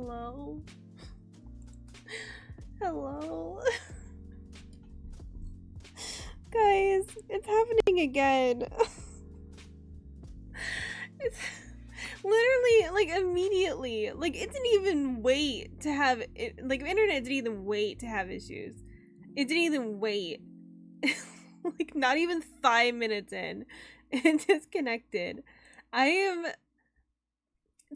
Hello? Hello? Guys, it's happening again. It's literally, like, immediately. Like, it didn't even wait to have it. Like, internet didn't even wait to have issues. It didn't even wait. Like, not even 5 minutes in. And disconnected.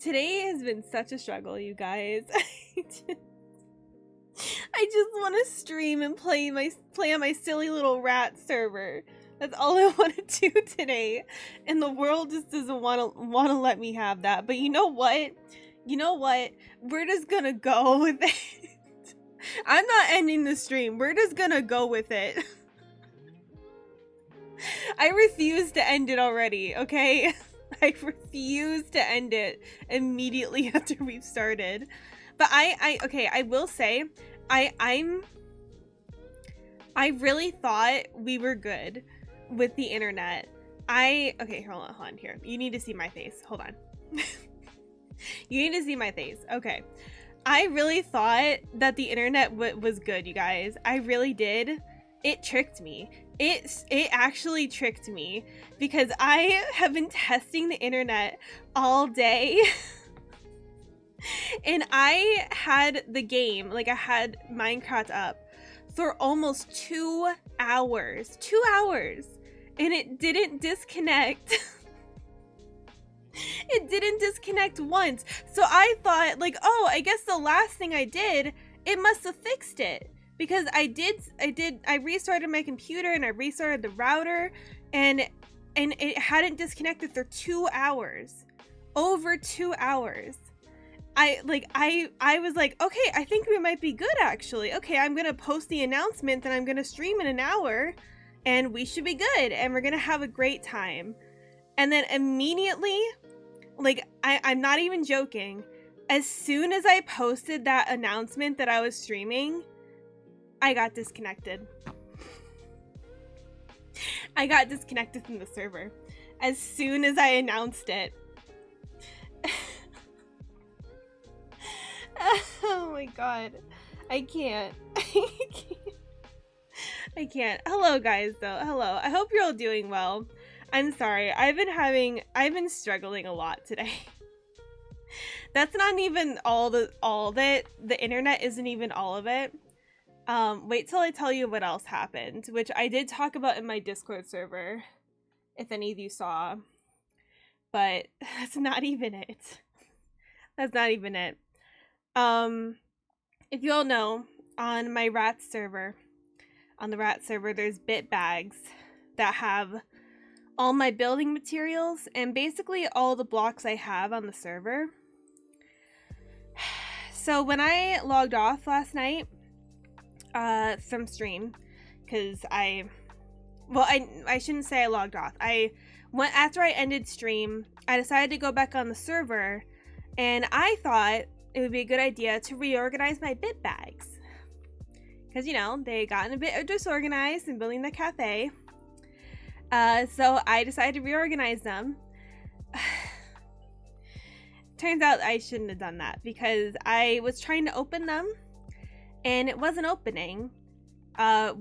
Today has been such a struggle, you guys. I just want to stream and play on my silly little rat server. That's all I want to do today, and the world just doesn't want to let me have that. But you know what? We're just gonna go with it. I'm not ending the stream. We're just gonna go with it. I refuse to end it already. Okay, I refuse to end it immediately after we've started. But I will say, I really thought we were good with the internet. Okay, hold on here. You need to see my face. Hold on. You need to see my face. Okay. I really thought that the internet was good, you guys. I really did. It tricked me. It actually tricked me because I have been testing the internet all day. And I had the game, like I had Minecraft up for almost 2 hours. 2 hours. And it didn't disconnect. It didn't disconnect once. So I thought, like, oh, I guess the last thing I did, it must have fixed it. Because I restarted my computer and I restarted the router and it hadn't disconnected for 2 hours. Over 2 hours. I was like, okay, I think we might be good actually. Okay, I'm gonna post the announcement that I'm gonna stream in an hour and we should be good and we're gonna have a great time. And then immediately, like, I'm not even joking, as soon as I posted that announcement that I was streaming, I got disconnected. I got disconnected from the server as soon as I announced it. Oh my god. I can't. I can't. Hello guys though. Hello. I hope you're all doing well. I'm sorry. I've been struggling a lot today. That's not even all that the internet isn't even all of it. Wait till I tell you what else happened, which I did talk about in my Discord server, if any of you saw. But that's not even it. That's not even it. If you all know, on my rat server, there's bit bags that have all my building materials and basically all the blocks I have on the server. So when I logged off last night from stream, because I shouldn't say I logged off. After I ended stream, I decided to go back on the server, and I thought it would be a good idea to reorganize my bit bags. Because, you know, they got a bit disorganized in building the cafe. So I decided to reorganize them. Turns out I shouldn't have done that because I was trying to open them and it wasn't opening,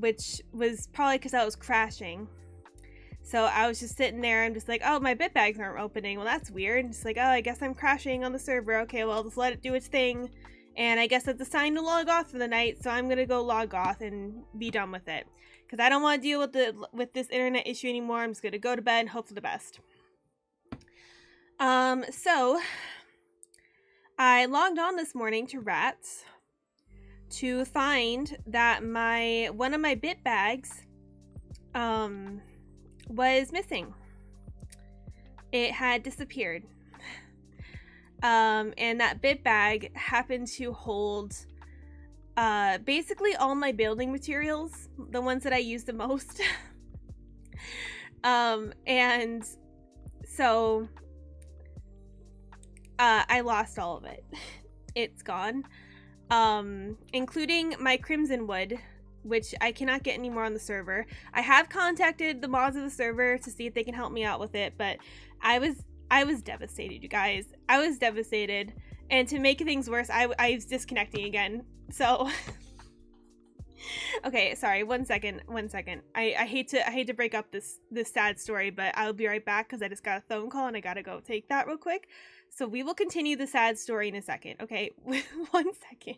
which was probably because I was crashing. So I was just sitting there, I'm just like, oh, my bit bags aren't opening. Well, that's weird. It's like, oh, I guess I'm crashing on the server. Okay, well, just let it do its thing. And I guess it's a sign to log off for the night, so I'm gonna go log off and be done with it. Because I don't want to deal with this internet issue anymore. I'm just gonna go to bed and hope for the best. So I logged on this morning to Rats to find that one of my bit bags was missing. It had disappeared. And that bit bag happened to hold basically all my building materials, the ones that I use the most. And so I lost all of it. It's gone, including my crimson wood, which I cannot get anymore on the server. I have contacted the mods of the server to see if they can help me out with it, but I was devastated, you guys. I was devastated. And to make things worse, I was disconnecting again. So okay, sorry, one second. I hate to break up this sad story, but I'll be right back because I just got a phone call and I gotta go take that real quick. So we will continue the sad story in a second. Okay, 1 second.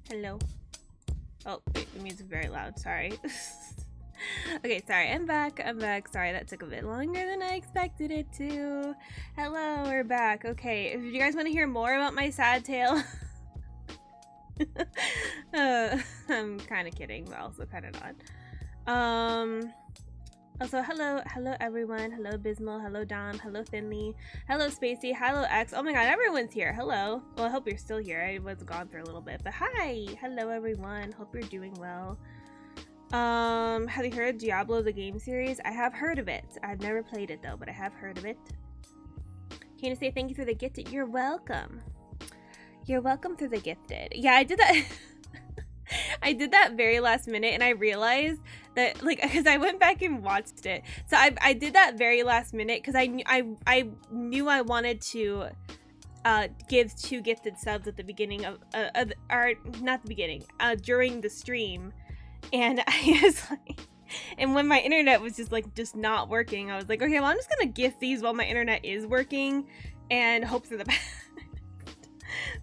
Hello. Oh, wait, the music's very loud. Sorry. Okay, sorry. I'm back. Sorry, that took a bit longer than I expected it to. Hello, we're back. Okay, if you guys want to hear more about my sad tale, I'm kind of kidding, but also kind of not. Also, hello everyone. Hello Bismal. Hello Dom. Hello Thinly. Hello Spacey. Hello X. Oh my god, everyone's here. Hello. Well, I hope you're still here. I was gone for a little bit, but hi. Hello everyone. Hope you're doing well. Have you heard of Diablo the game series? I have heard of it. I've never played it though, but I have heard of it. Can you say thank you for the gifted? You're welcome. You're welcome for the gifted. Yeah, I did that. I did that very last minute, and I realized that, like, because I went back and watched it. So I did that very last minute because I knew I wanted to give 2 gifted subs at the beginning of or not the beginning, during the stream, and I was like, and when my internet was just not working, I was like, okay, well, I'm just gonna gift these while my internet is working, and hope for the best.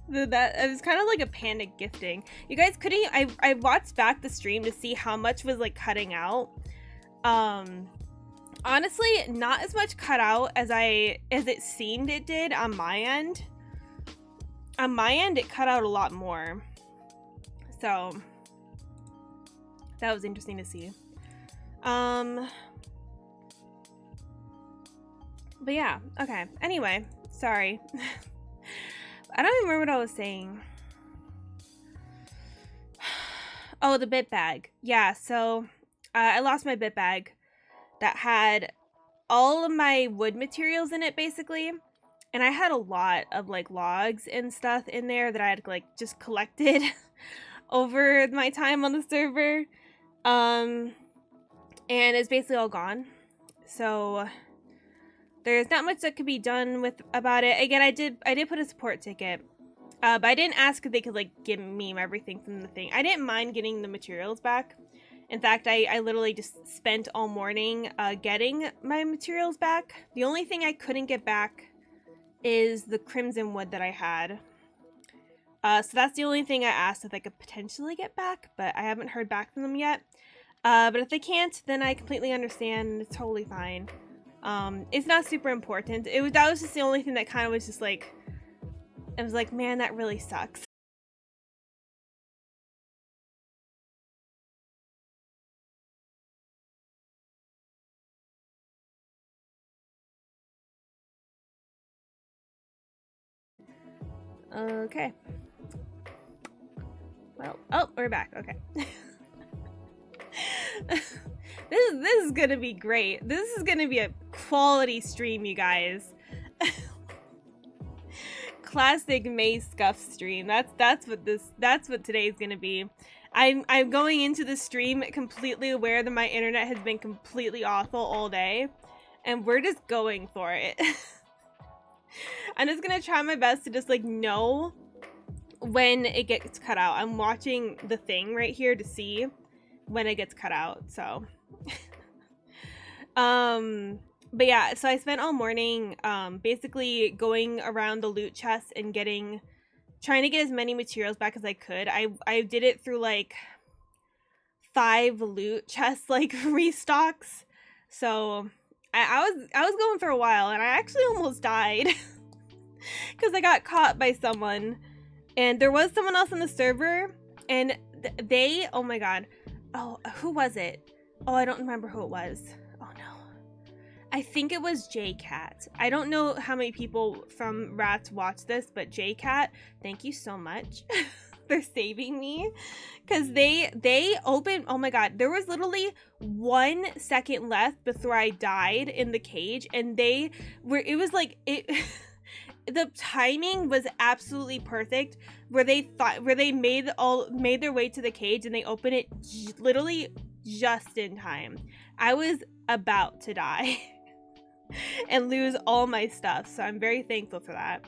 That it was kind of like a panic gifting. You guys couldn't. I watched back the stream to see how much was like cutting out. Honestly, not as much cut out as it seemed it did on my end. On my end, it cut out a lot more. So that was interesting to see. But yeah, okay. Anyway, sorry. I don't even remember what I was saying. Oh, the bit bag. Yeah, so I lost my bit bag that had all of my wood materials in it, basically. And I had a lot of like logs and stuff in there that I had like just collected over my time on the server. And it's basically all gone. So there's not much that could be done about it. Again, I did put a support ticket, but I didn't ask if they could like give me everything from the thing. I didn't mind getting the materials back. In fact, I literally just spent all morning getting my materials back. The only thing I couldn't get back is the crimson wood that I had. So that's the only thing I asked if I could potentially get back, but I haven't heard back from them yet. But if they can't, then I completely understand. It's totally fine. It's not super important. That was just the only thing that kind of was just like, I was like, man, that really sucks. Okay. Well, oh, we're back. Okay. This is gonna be great. This is gonna be a quality stream, you guys. Classic May scuffed stream. That's what today's gonna be. I'm going into the stream completely aware that my internet has been completely awful all day, and we're just going for it. I'm just gonna try my best to just like know when it gets cut out. I'm watching the thing right here to see when it gets cut out. So but yeah, so I spent all morning basically going around the loot chest and trying to get as many materials back as I could. I did it through like 5 loot chests like restocks. So I was going for a while, and I actually almost died because I got caught by someone, and there was someone else on the server, and they, oh my god, oh, who was it? Oh, I don't remember who it was. Oh no, I think it was JCat. I don't know how many people from Rats watch this, but JCat, thank you so much for saving me, because they opened, oh my god, there was literally 1 second left before I died in the cage, and it was like it the timing was absolutely perfect, where they made their way to the cage and they opened it literally just in time. I was about to die and lose all my stuff, so I'm very thankful for that.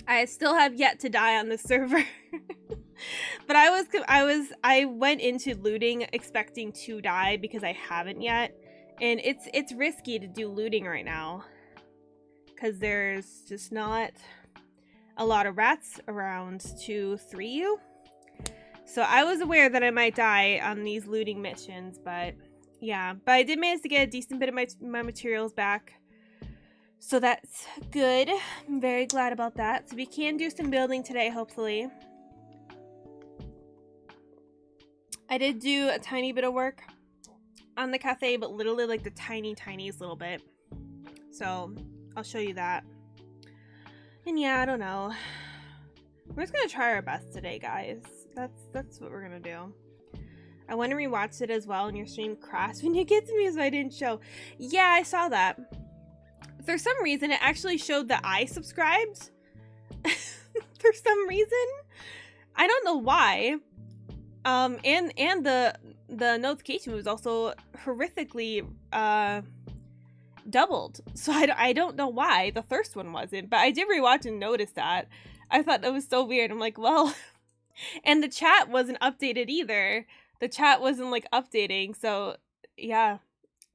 I still have yet to die on the server. But I went into looting expecting to die because I haven't yet, and it's risky to do looting right now because there's just not a lot of rats around to 3 you. So I was aware that I might die on these looting missions, but yeah, but I did manage to get a decent bit of my materials back. So that's good. I'm very glad about that. So we can do some building today, hopefully. I did do a tiny bit of work on the cafe, but literally like the tiniest little bit. So I'll show you that. And yeah, I don't know. We're just gonna try our best today, guys. That's what we're gonna do. I want to rewatch it as well, and your stream crashed when you get to me, so I didn't show. Yeah, I saw that. For some reason, it actually showed that I subscribed. For some reason, I don't know why. And the notification was also horrifically doubled, so I don't know why the first one wasn't, but I did rewatch and notice that. I thought that was so weird. I'm like, well, and the chat wasn't updated either. The chat wasn't like updating, so yeah,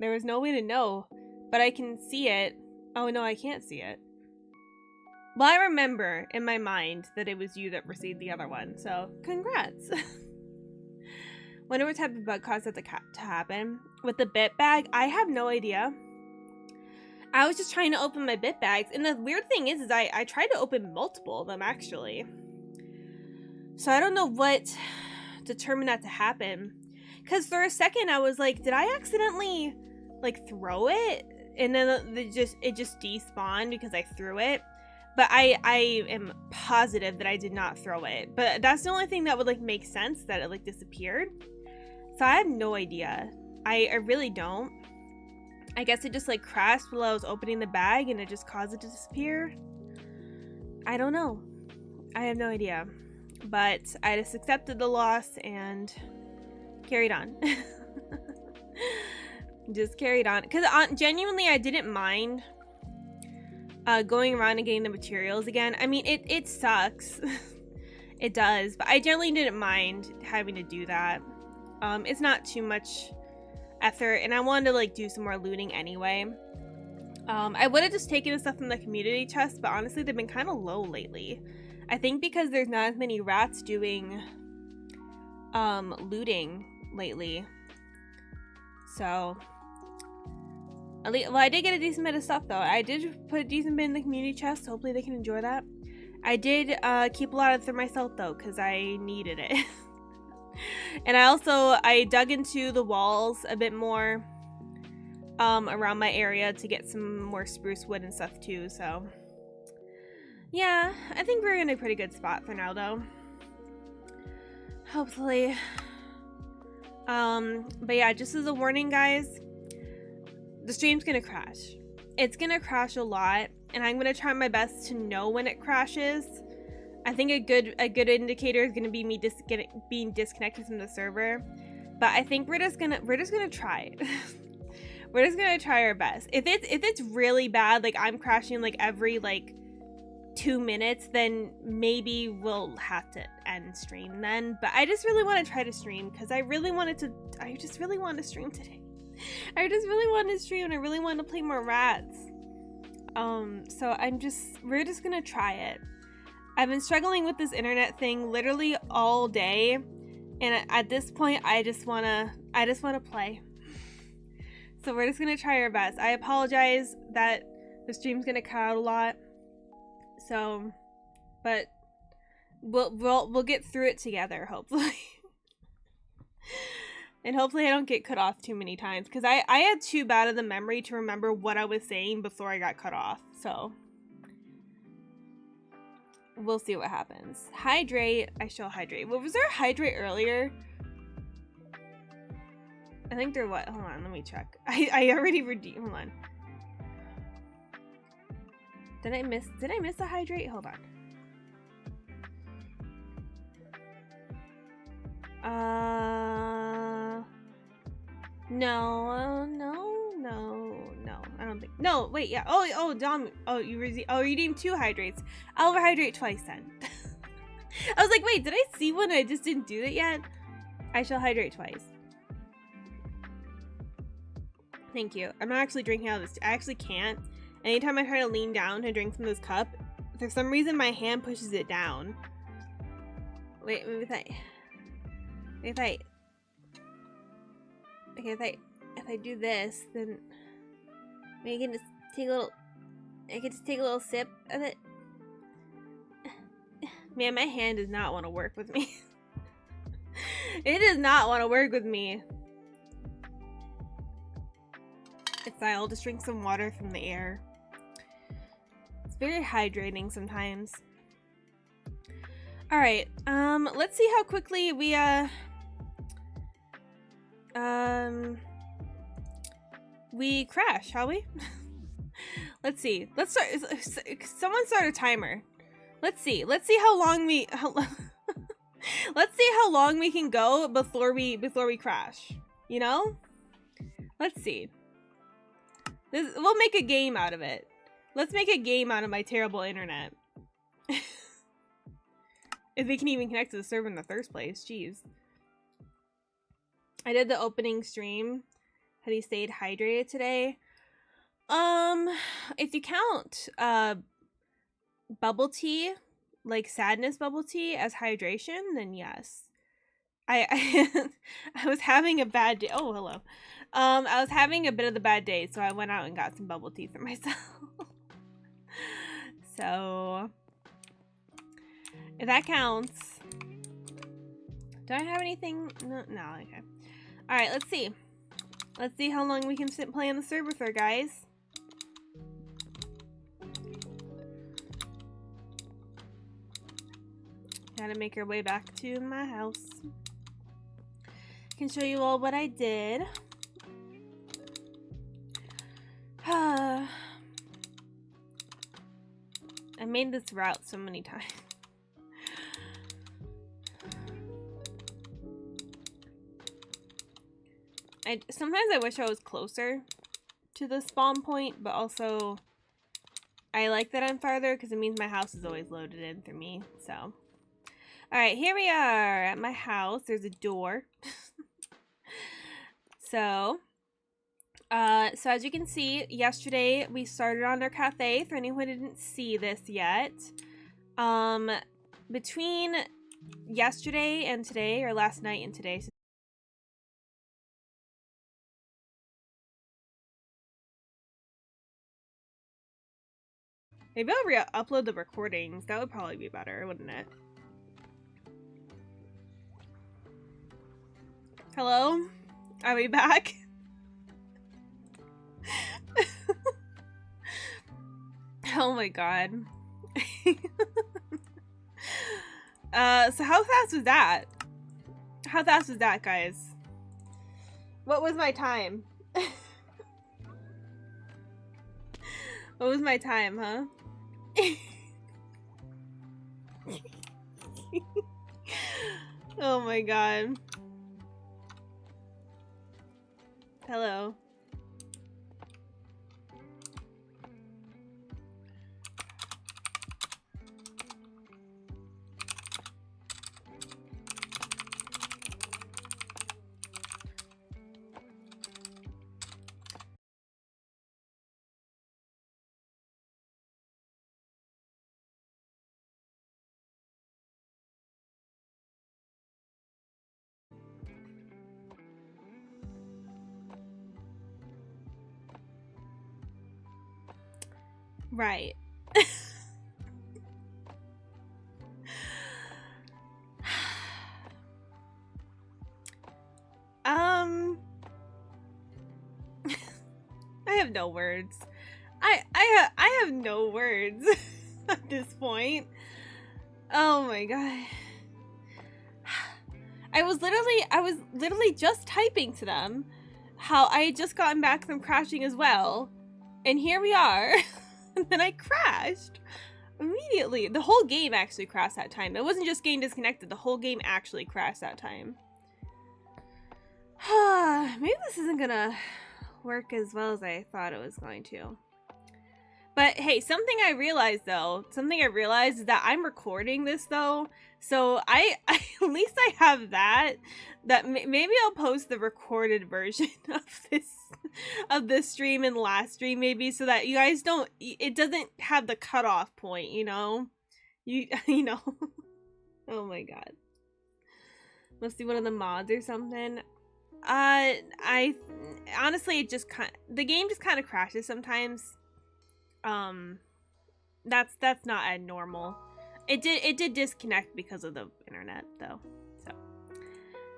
there was no way to know, but I can see it. Oh no, I can't see it. Well, I remember in my mind that it was you that received the other one, so congrats. Wonder what type of bug caused that to happen. With the bit bag, I have no idea. I was just trying to open my bit bags, and the weird thing is I tried to open multiple of them, actually. So I don't know what determined that to happen. Because for a second, I was like, did I accidentally, like, throw it? And then it just despawned because I threw it. But I am positive that I did not throw it. But that's the only thing that would, like, make sense, that it, like, disappeared. So I have no idea. I really don't. I guess it just like crashed while I was opening the bag and it just caused it to disappear. I don't know. I have no idea. But I just accepted the loss and carried on. Just carried on. Because genuinely I didn't mind going around and getting the materials again. I mean, it sucks. It does, but I generally didn't mind having to do that. It's not too much effort, and I wanted to like do some more looting anyway. I would have just taken the stuff from the community chest, but honestly they've been kind of low lately. I think because there's not as many rats doing looting lately. So at least, well, I did get a decent bit of stuff though. I did put a decent bit in the community chest. Hopefully they can enjoy that. I did keep a lot of it for myself though, because I needed it. And I dug into the walls a bit more around my area to get some more spruce wood and stuff too. So yeah, I think we're in a pretty good spot for now though. Hopefully. But yeah, just as a warning guys, the stream's gonna crash. It's gonna crash a lot, and I'm gonna try my best to know when it crashes. I think a good indicator is gonna be me being disconnected from the server. But I think we're just gonna try it. We're just gonna try our best. If it's really bad, like I'm crashing like every like 2 minutes, then maybe we'll have to end stream then. But I just really want to try to stream because I just really want to stream today. I just really want to stream and I really want to play more rats. So we're just gonna try it. I've been struggling with this internet thing literally all day, and at this point I just wanna play. So we're just gonna try our best. I apologize that the stream's gonna cut out a lot. So, but we'll get through it together, hopefully. And hopefully I don't get cut off too many times, because I had too bad of the memory to remember what I was saying before I got cut off. So we'll see what happens. Hydrate. I shall hydrate. Well, was there a hydrate earlier? I think there was. Hold on, let me check. I already redeemed. Hold on. Did I miss a hydrate? Hold on. No. I don't think. No, wait, yeah. Oh, Dom. Oh, you redeemed 2 hydrates. I'll overhydrate twice then. I was like, wait, did I see one? I just didn't do it yet. I shall hydrate twice. Thank you. I'm not actually drinking out of this. I actually can't. Anytime I try to lean down to drink from this cup, for some reason my hand pushes it down. Wait, if I do this, then I can just take a little sip of it. Man, my hand does not want to work with me. It does not want to work with me. It's fine, I'll just drink some water from the air. It's very hydrating sometimes. Alright, let's see how quickly we crash, shall we? Let's see. Let's start. Someone start a timer. Let's see how long let's see how long we can go before we crash. You know? Let's see. We'll make a game out of it. Let's make a game out of my terrible internet. If we can even connect to the server in the first place. Jeez. I did the opening stream. Had he stayed hydrated today? If you count bubble tea, like sadness bubble tea, as hydration, then yes. I was having a bad day. Oh, hello. I was having a bit of the bad day, so I went out and got some bubble tea for myself. So if that counts. Do I have anything? No, okay. Alright, let's see. Let's see how long we can sit and play on the server for, guys. Gotta make our way back to my house. Can show you all what I did. I made this route so many times. Sometimes I wish I was closer to the spawn point, but also I like that I'm farther because it means my house is always loaded in through me. So, all right, here we are at my house. There's a door. So as you can see, yesterday we started on our cafe. For anyone who didn't see this yet, between yesterday and today, or last night and today. Maybe I'll re-upload the recordings. That would probably be better, wouldn't it? Hello? Are we back? Oh my god. So how fast was that? How fast was that, guys? What was my time? What was my time, huh? Oh my god. Hello. Right. I have no words. I have no words at this point. Oh my god. I was literally just typing to them how I had just gotten back from crashing as well. And here we are. And then I crashed immediately. The whole game actually crashed that time. It wasn't just getting disconnected. The whole game actually crashed that time. Maybe this isn't gonna work as well as I thought it was going to. But hey, something I realized is that I'm recording this though. So at least I have that maybe I'll post the recorded version of this stream and last stream maybe, so that you guys don't, it doesn't have the cutoff point, you know? You know. Oh my god. Must be one of the mods or something. I honestly, it just the game just kind of crashes sometimes. That's not abnormal. It did disconnect because of the internet though. So,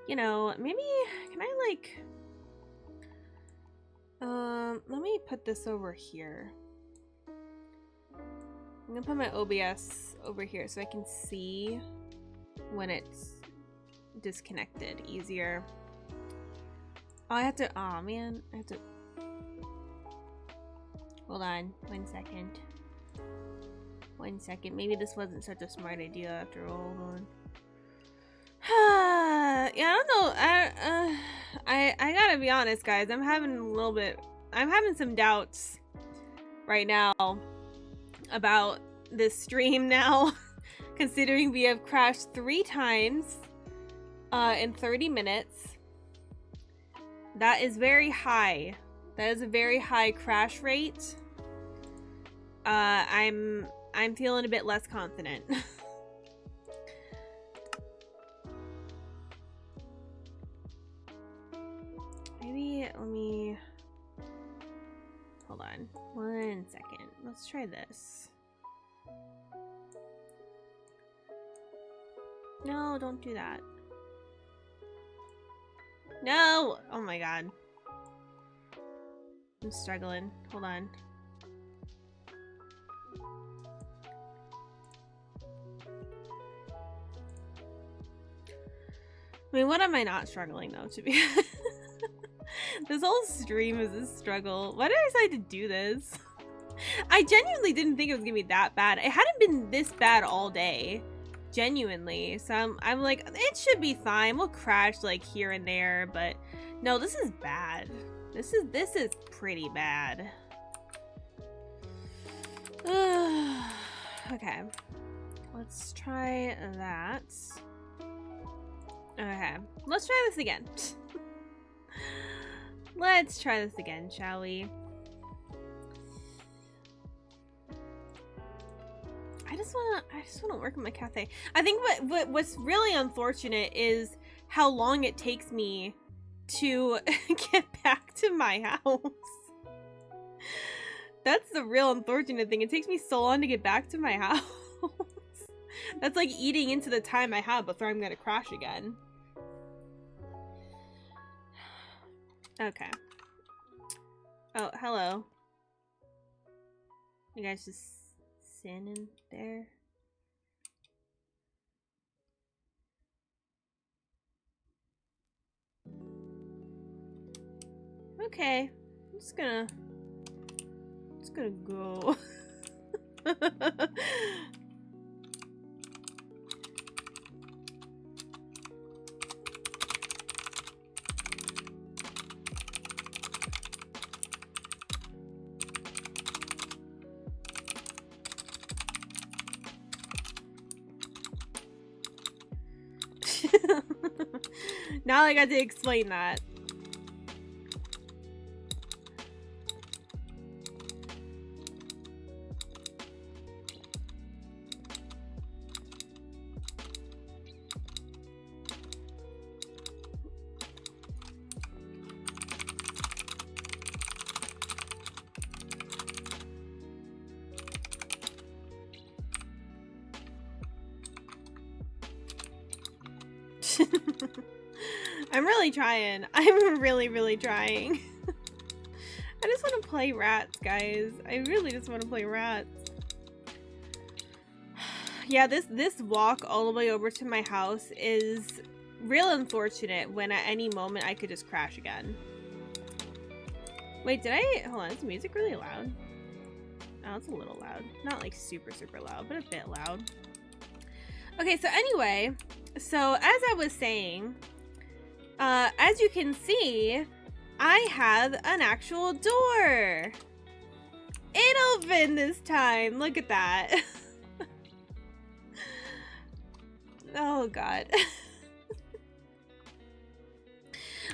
you know, maybe can I like let me put this over here. I'm gonna put my OBS over here so I can see when it's disconnected easier. Oh, I have to, oh man, I have to, hold on, 1 second. 1 second, maybe this wasn't such a smart idea after all. Hold on. Yeah, I don't know, I gotta be honest, guys, I'm having some doubts right now about this stream now, considering we have crashed 3 times in 30 minutes. That is very high. That is a very high crash rate. I'm feeling a bit less confident. Maybe let me hold on 1 second. Let's try this. No, don't do that. No! Oh my god. I'm struggling. Hold on. I mean, what am I not struggling though, to be this whole stream is a struggle. Why did I decide to do this? I genuinely didn't think it was gonna be that bad. It hadn't been this bad all day. Genuinely. So I'm like, it should be fine. We'll crash like here and there, but no, this is bad. This is pretty bad. Okay. Let's try that. Okay. Let's try this again. Let's try this again, shall we? I just wanna work in my cafe. I think what's really unfortunate is how long it takes me to get back to my house. That's the real unfortunate thing. It takes me so long to get back to my house. That's like eating into the time I have before I'm gonna crash again. Okay. Oh, hello. You guys just standing there? Okay. I'm just gonna go. Now I got to explain that. I'm really trying. I'm really trying. I just want to play rats, guys. I really just want to play rats. Yeah, this walk all the way over to my house is real unfortunate when at any moment I could just crash again. Wait, hold on, is the music really loud? Oh, it's a little loud. Not like super loud, but a bit loud. Okay, so anyway, so as I was saying, as you can see, I have an actual door. It opened this time. Look at that. Oh god.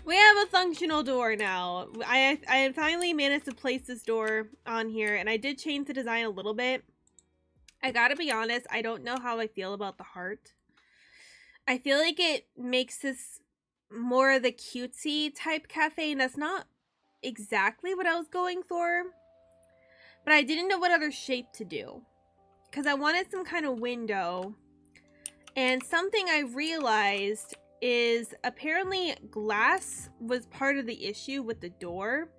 We have a functional door now. I finally managed to place this door on here, and I did change the design a little bit. I gotta be honest, I don't know how I feel about the heart. I feel like it makes this more of the cutesy type cafe, and that's not exactly what I was going for. But I didn't know what other shape to do, because I wanted some kind of window. And something I realized is apparently glass was part of the issue with the door.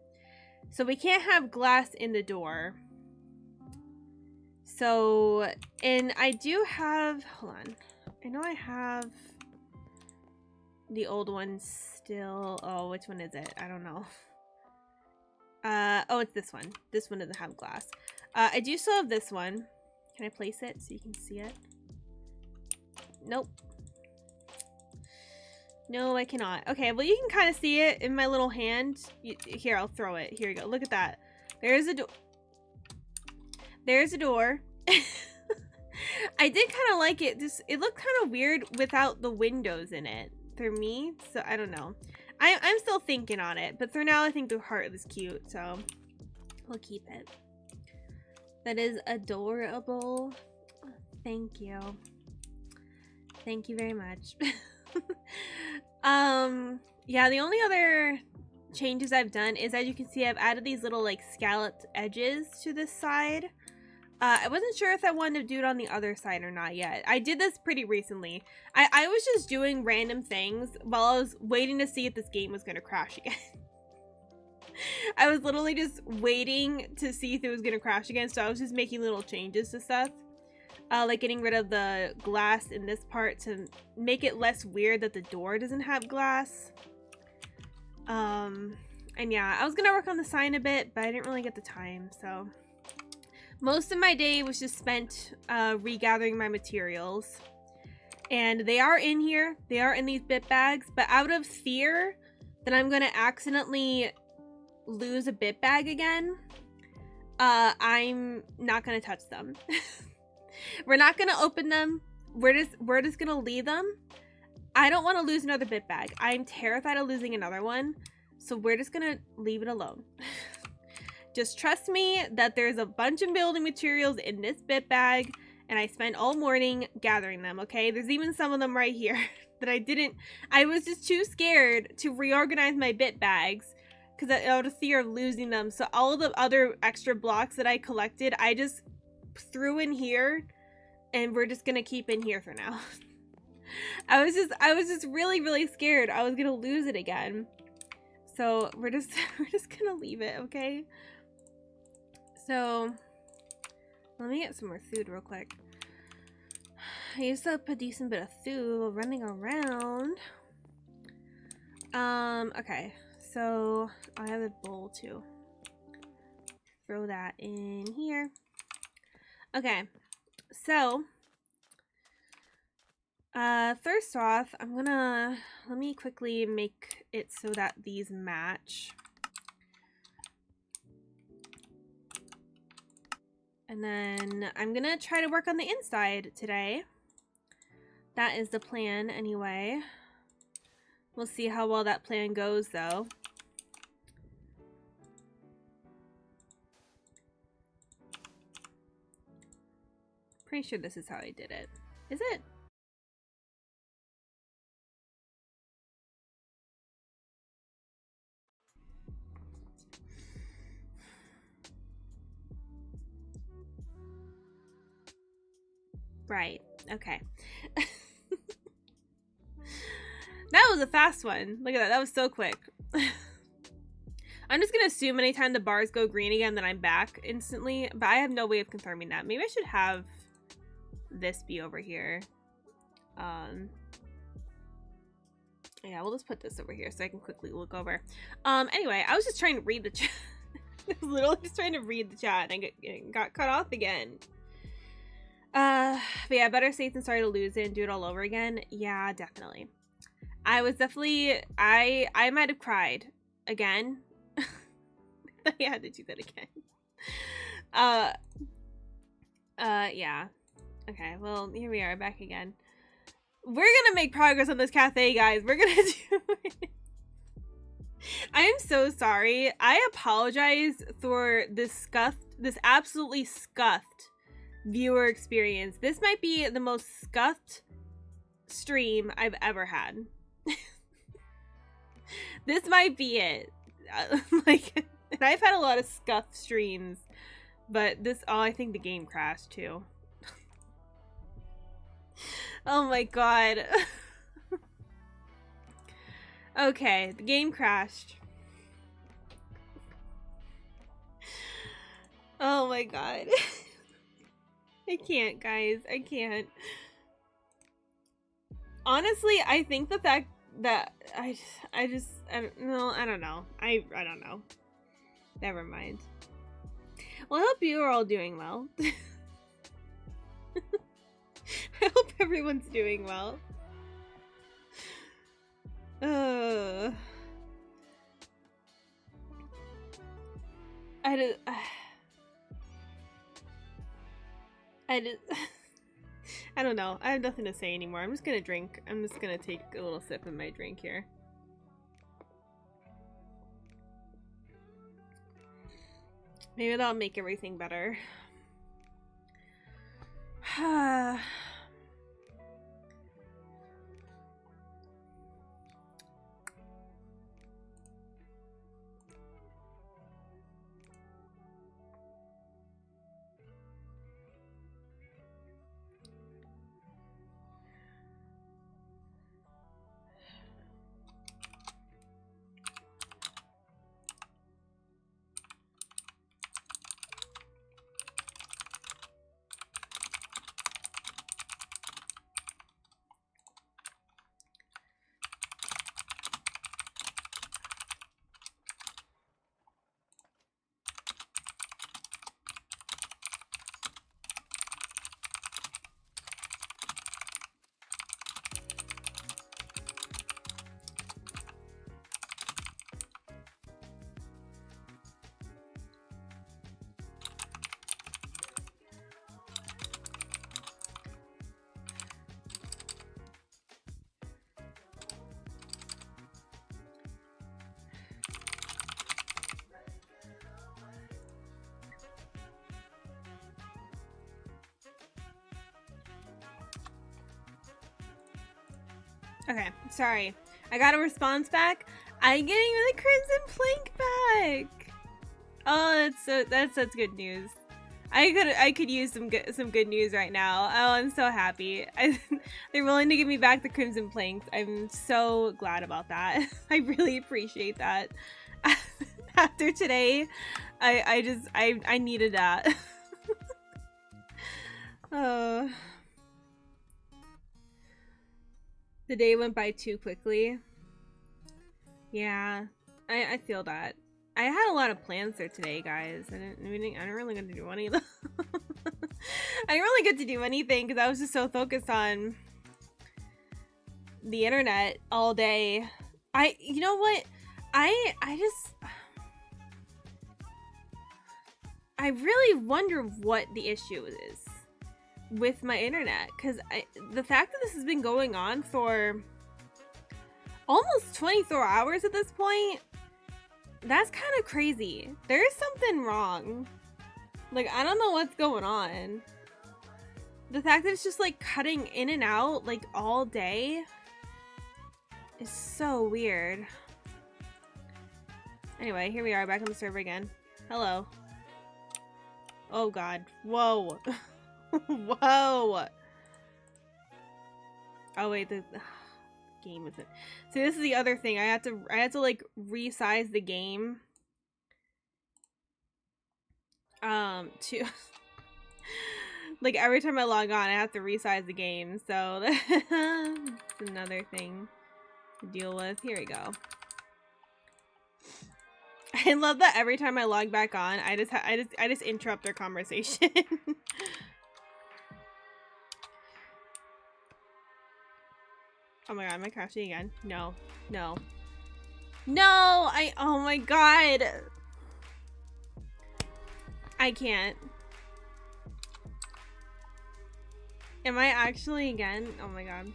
So we can't have glass in the door. So, and I do have, hold on. I know I have the old one still. Oh, which one is it? I don't know. Oh, it's this one. This one doesn't have glass. I do still have this one. Can I place it so you can see it? Nope. No, I cannot. Okay, well, you can kind of see it in my little hand. Here, I'll throw it. Here you go. Look at that. There's a door. There's a door. I did kind of like it. It looked kind of weird without the windows in it for me. So I don't know. I'm still thinking on it, but for now I think the heart is cute, so we'll keep it. That is adorable. Thank you. Thank you very much. Yeah, the only other changes I've done is, as you can see, I've added these little like scalloped edges to this side. I wasn't sure if I wanted to do it on the other side or not yet. I did this pretty recently. I was just doing random things while I was waiting to see if this game was going to crash again. I was literally just waiting to see if it was going to crash again, so I was just making little changes to stuff. Like getting rid of the glass in this part to make it less weird that the door doesn't have glass. And yeah, I was going to work on the sign a bit, but I didn't really get the time, so... Most of my day was just spent regathering my materials. And they are in here. They are in these bit bags. But out of fear that I'm going to accidentally lose a bit bag again, I'm not gonna touch them. We're not gonna open them. We're just gonna leave them. I don't want to lose another bit bag. I'm terrified of losing another one. So we're just gonna leave it alone. Just trust me that there's a bunch of building materials in this bit bag, and I spent all morning gathering them, okay? There's even some of them right here that I was just too scared to reorganize my bit bags because out of fear of losing them. So all of the other extra blocks that I collected, I just threw in here, and we're just gonna keep in here for now. I was just really, really scared I was gonna lose it again. So we're just gonna leave it, okay? So let me get some more food real quick. I used up a decent bit of food while running around. Okay, so I have a bowl too. Throw that in here. Okay, so first off, let me quickly make it so that these match. And then I'm gonna try to work on the inside today. That is the plan anyway. We'll see how well that plan goes though. Pretty sure this is how I did it. Is it? Right. Okay. That was a fast one. Look at that. That was so quick. I'm just gonna assume anytime the bars go green again that I'm back instantly, but I have no way of confirming that. Maybe I should have this be over here. Yeah, we'll just put this over here so I can quickly look over. Anyway, I was just trying to read the chat. I was literally just trying to read the chat and I got cut off again. But yeah, better safe than sorry to lose it and do it all over again. Yeah, definitely. I was definitely, I might have cried again. I had to do that again. Yeah. Okay, well, here we are, back again. We're gonna make progress on this cafe, guys. We're gonna do it. I am so sorry. I apologize for this absolutely scuffed viewer experience. This might be the most scuffed stream I've ever had. This might be it. Like, and I've had a lot of scuffed streams, but this, oh, I think the game crashed too. Oh my god. Okay, the game crashed. Oh my god. I can't, guys. I can't. Honestly, I think the fact that I don't know. I don't know. Never mind. Well, I hope you are all doing well. I hope everyone's doing well. I don't know. I have nothing to say anymore. I'm just gonna drink. I'm just gonna take a little sip of my drink here. Maybe that'll make everything better. Okay, sorry. I got a response back. I'm getting the Crimson Plank back. Oh, that's such good news. I could use some good news right now. Oh, I'm so happy. They're willing to give me back the Crimson Planks. I'm so glad about that. I really appreciate that. After today, I needed that. Oh. The day went by too quickly. Yeah, I feel that. I had a lot of plans for today, guys. I didn't really get to do any of them. I didn't really get to do anything because I was just so focused on the internet all day. You know what? I really wonder what the issue is with my internet, because the fact that this has been going on for almost 24 hours at this point, that's kind of crazy. There's something wrong. Like, I don't know what's going on. The fact that it's just like cutting in and out like all day is so weird. Anyway, here we are back on the server again. Hello. Oh god. Whoa. Whoa. Oh wait, the game isn't. See, this is the other thing. I had to like resize the game to like every time I log on I have to resize the game, so that's another thing to deal with. Here we go. I love that every time I log back on I just interrupt their conversation. Oh my god, am I crashing again? No. No. No! Oh my god! I can't. Am I actually again? Oh my god.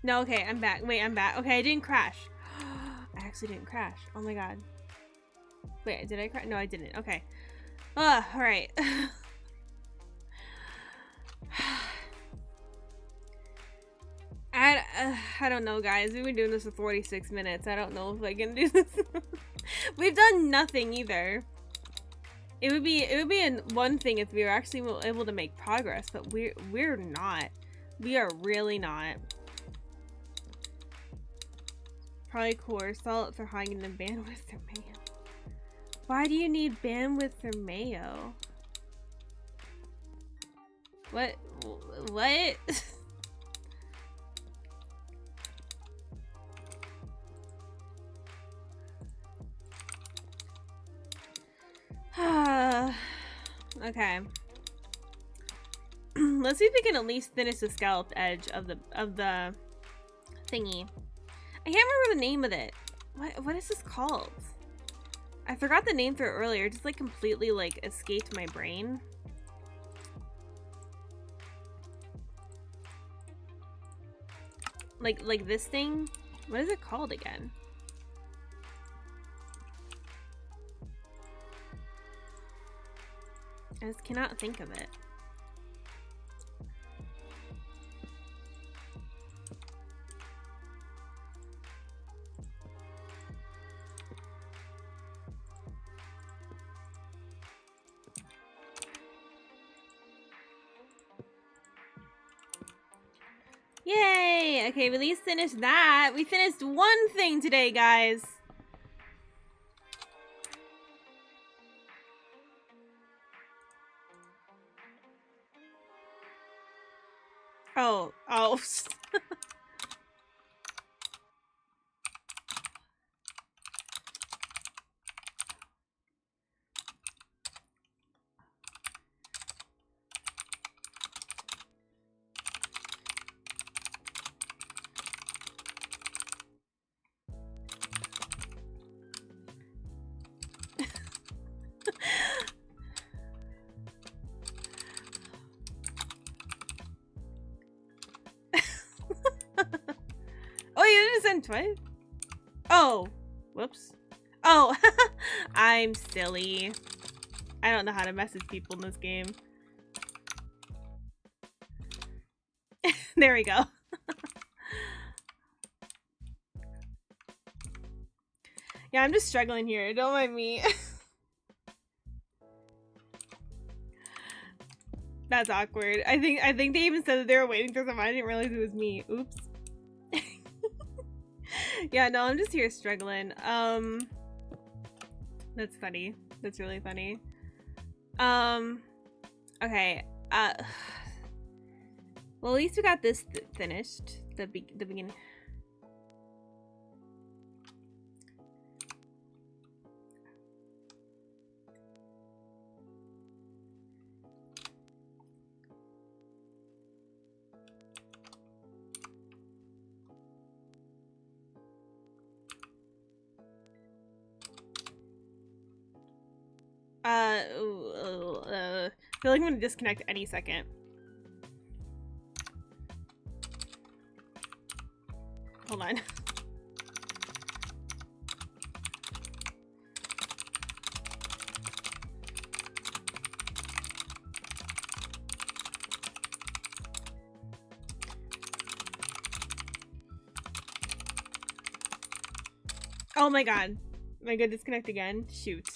No, okay, I'm back. Wait, I'm back. Okay, I didn't crash. I actually didn't crash. Oh my god. Wait, did I crash? No, I didn't. Okay. Alright. I don't know, guys. We've been doing this for 46 minutes. I don't know if I can do this. We've done nothing either. It would be one thing if we were actually able to make progress, but we're not. We are really not. Probably core salt for hiding the bandwidth or mayo. Why do you need bandwidth for mayo? What? Okay. Let's see if we can at least finish the scalloped edge of the thingy. I can't remember the name of it. What is this called? I forgot the name for it earlier. It just like completely like escaped my brain. Like this thing? What is it called again? I just cannot think of it. Yay! Okay, we at least finished that. We finished one thing today, guys. Oh. Oh, you didn't send twice? Oh, whoops. Oh, I'm silly. I don't know how to message people in this game. There we go. Yeah, I'm just struggling here. Don't mind me. That's awkward. I think they even said that they were waiting for someone. I didn't realize it was me. Oops. Yeah, no, I'm just here struggling. That's funny. That's really funny. Okay. Well, at least we got this finished. The beginning. I feel like I'm gonna disconnect any second. Hold on. Oh my god. Am I gonna disconnect again? Shoot.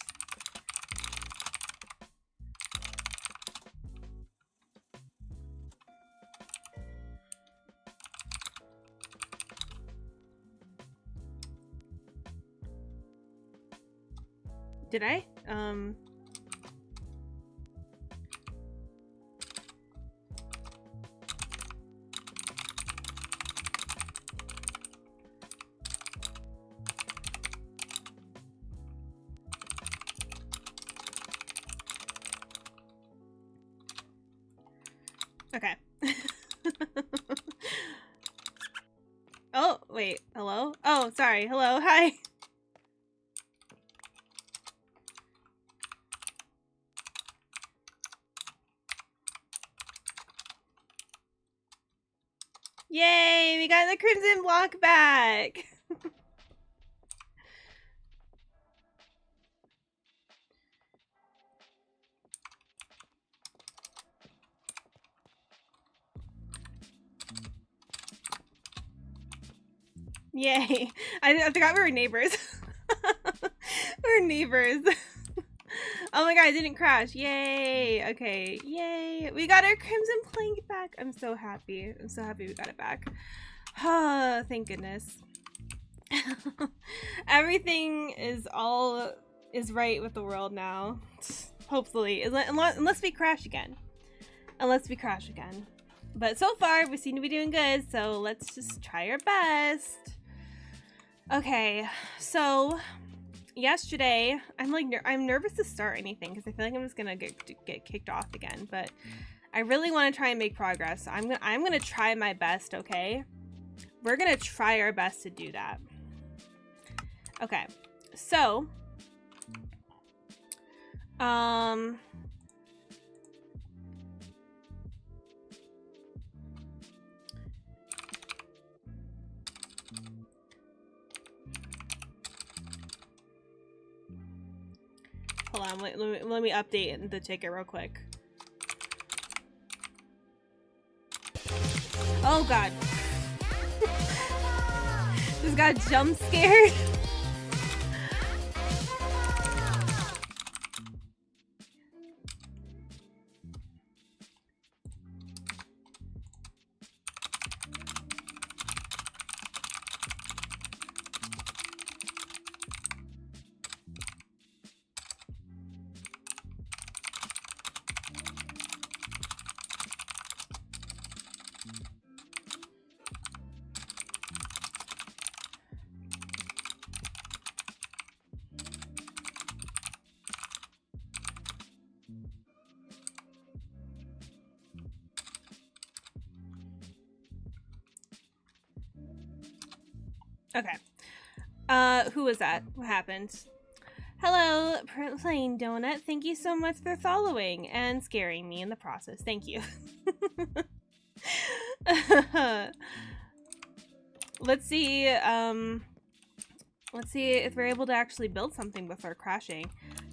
Did I? Okay. Oh, wait. Hello? Oh, sorry. Hello. Hi. Yay! We got the crimson block back! Yay! I forgot we were neighbors. We're neighbors. Oh my god, I didn't crash. Yay! Okay, yay! We got our crimson plank back. I'm so happy. I'm so happy we got it back. Oh, thank goodness. Everything is right with the world now. Hopefully, unless we crash again. Unless we crash again. But so far, we seem to be doing good, so let's just try our best. Okay, so yesterday, I'm nervous to start anything because I feel like I'm just gonna get kicked off again. But I really want to try and make progress. So I'm gonna try my best. Okay, we're gonna try our best to do that. Okay, so hold on, let me update the ticket real quick. Oh god. Just got jump scared. Okay. Who was that? What happened? Hello, Plain Donut. Thank you so much for following and scaring me in the process. Thank you. Let's see if we're able to actually build something before crashing.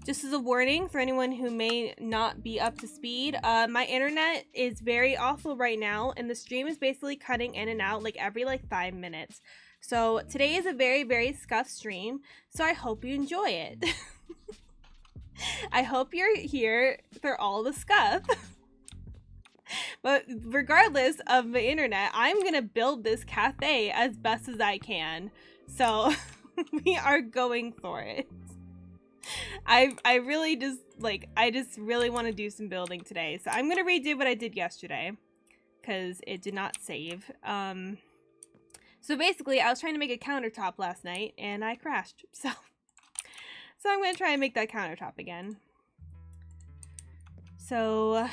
Just as a warning for anyone who may not be up to speed, my internet is very awful right now, and the stream is basically cutting in and out like every 5 minutes. So today is a very, very scuffed stream, so I hope you enjoy it. I hope you're here for all the scuff. But regardless of the internet, I'm gonna build this cafe as best as I can. So we are going for it. I really just I just really want to do some building today. So I'm gonna redo what I did yesterday because it did not save. So basically I was trying to make a countertop last night and I crashed. So I'm gonna try and make that countertop again. So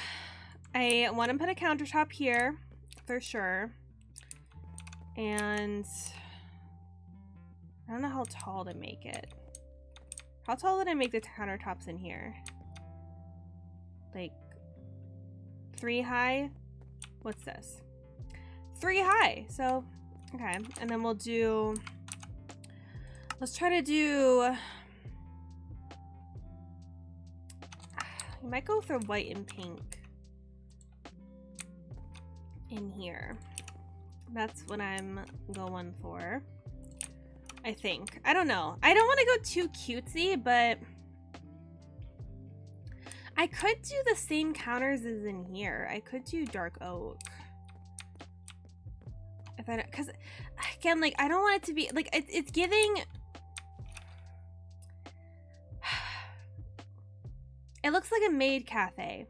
I want to put a countertop here for sure. And I don't know how tall to make it. How tall did I make the countertops in here? 3 high? What's this? 3 high. So, okay. And then we'll do... Let's try to do... I might go for white and pink in here. That's what I'm going for. I think. I don't know. I don't want to go too cutesy, but I could do the same counters as in here. I could do dark oak. If I don't, because again, I don't want it to be it's giving. It looks like a maid cafe.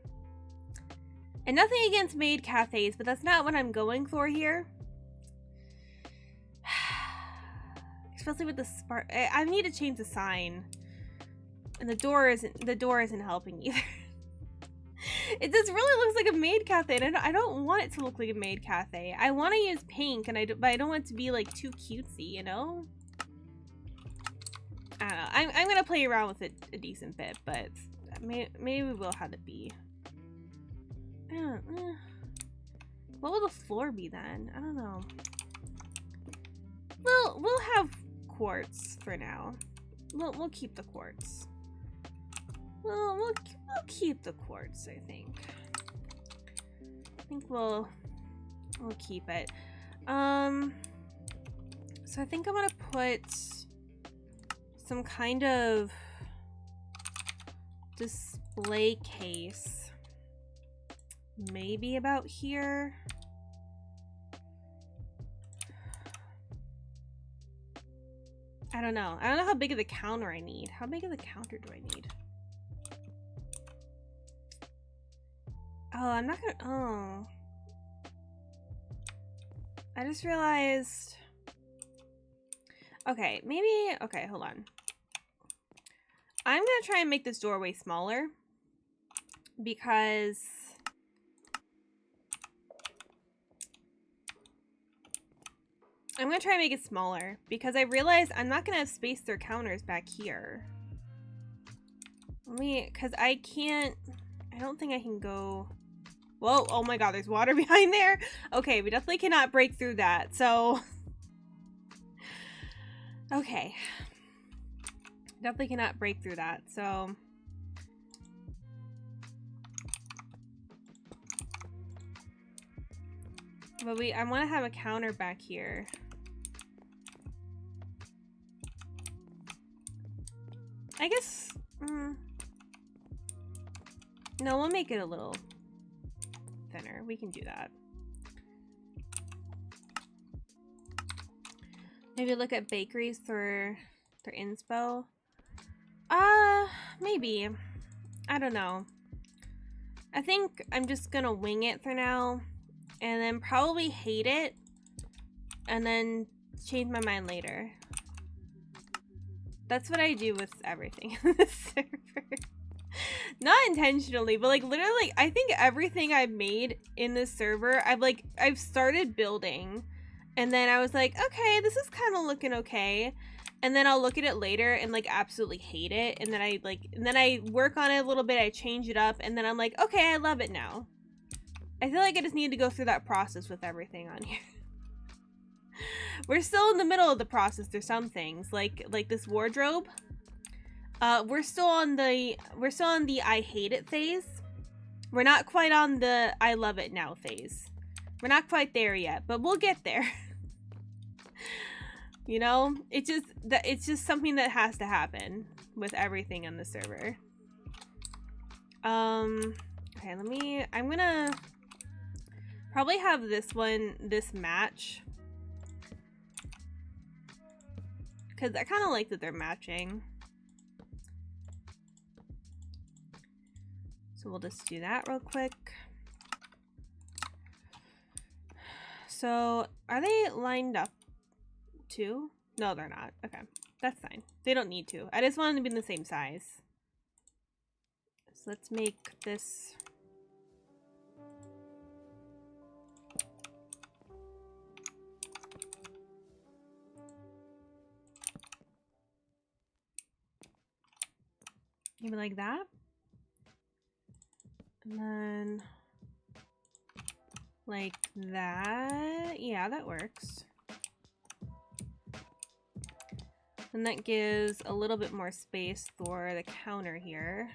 And nothing against maid cafes, but that's not what I'm going for here. Especially with the spark. I need to change the sign. And the door isn't helping either. It just really looks like a maid cafe, and I don't want it to look like a maid cafe. I want to use pink, but I don't want it to be too cutesy, you know? I don't know. I'm gonna play around with it a decent bit, but maybe we will have it be. What will the floor be then? I don't know. We'll have quartz for now. We'll keep the quartz. We'll keep the quartz, I think. I think we'll keep it. So I think I'm gonna put some kind of display case maybe about here. I don't know. I don't know how big of the counter I need. How big of the counter do I need? Oh, I'm not gonna... Oh. I just realized... Okay, maybe... Okay, hold on. I'm gonna try and make this doorway smaller. Because... I'm gonna try and make it smaller because I realized I'm not gonna have space for counters back here. Because I don't think I can go. Whoa, oh my god, there's water behind there. Okay, we definitely cannot break through that, so. Okay. Definitely cannot break through that, so. But I want to have a counter back here. I guess, no, we'll make it a little thinner. We can do that. Maybe look at bakeries for their inspo. Maybe. I don't know. I think I'm just gonna wing it for now. And then probably hate it. And then change my mind later. That's what I do with everything in this server. Not intentionally, but literally, I think everything I've made in this server, I've started building. And then I was like, okay, this is kind of looking okay. And then I'll look at it later and absolutely hate it. And then I work on it a little bit, I change it up, and then I'm like, okay, I love it now. I feel like I just need to go through that process with everything on here. We're still in the middle of the process. There's some things like this wardrobe. We're still on the I hate it phase. We're not quite on the I love it now phase. We're not quite there yet, but we'll get there. You know, it's just something that has to happen with everything on the server. Okay, I'm gonna probably have this match. Because I kind of like that they're matching. So we'll just do that real quick. So, are they lined up too? No, they're not. Okay, that's fine. They don't need to. I just want them to be in the same size. So let's make this... maybe like that. And then... like that. Yeah, that works. And that gives a little bit more space for the counter here.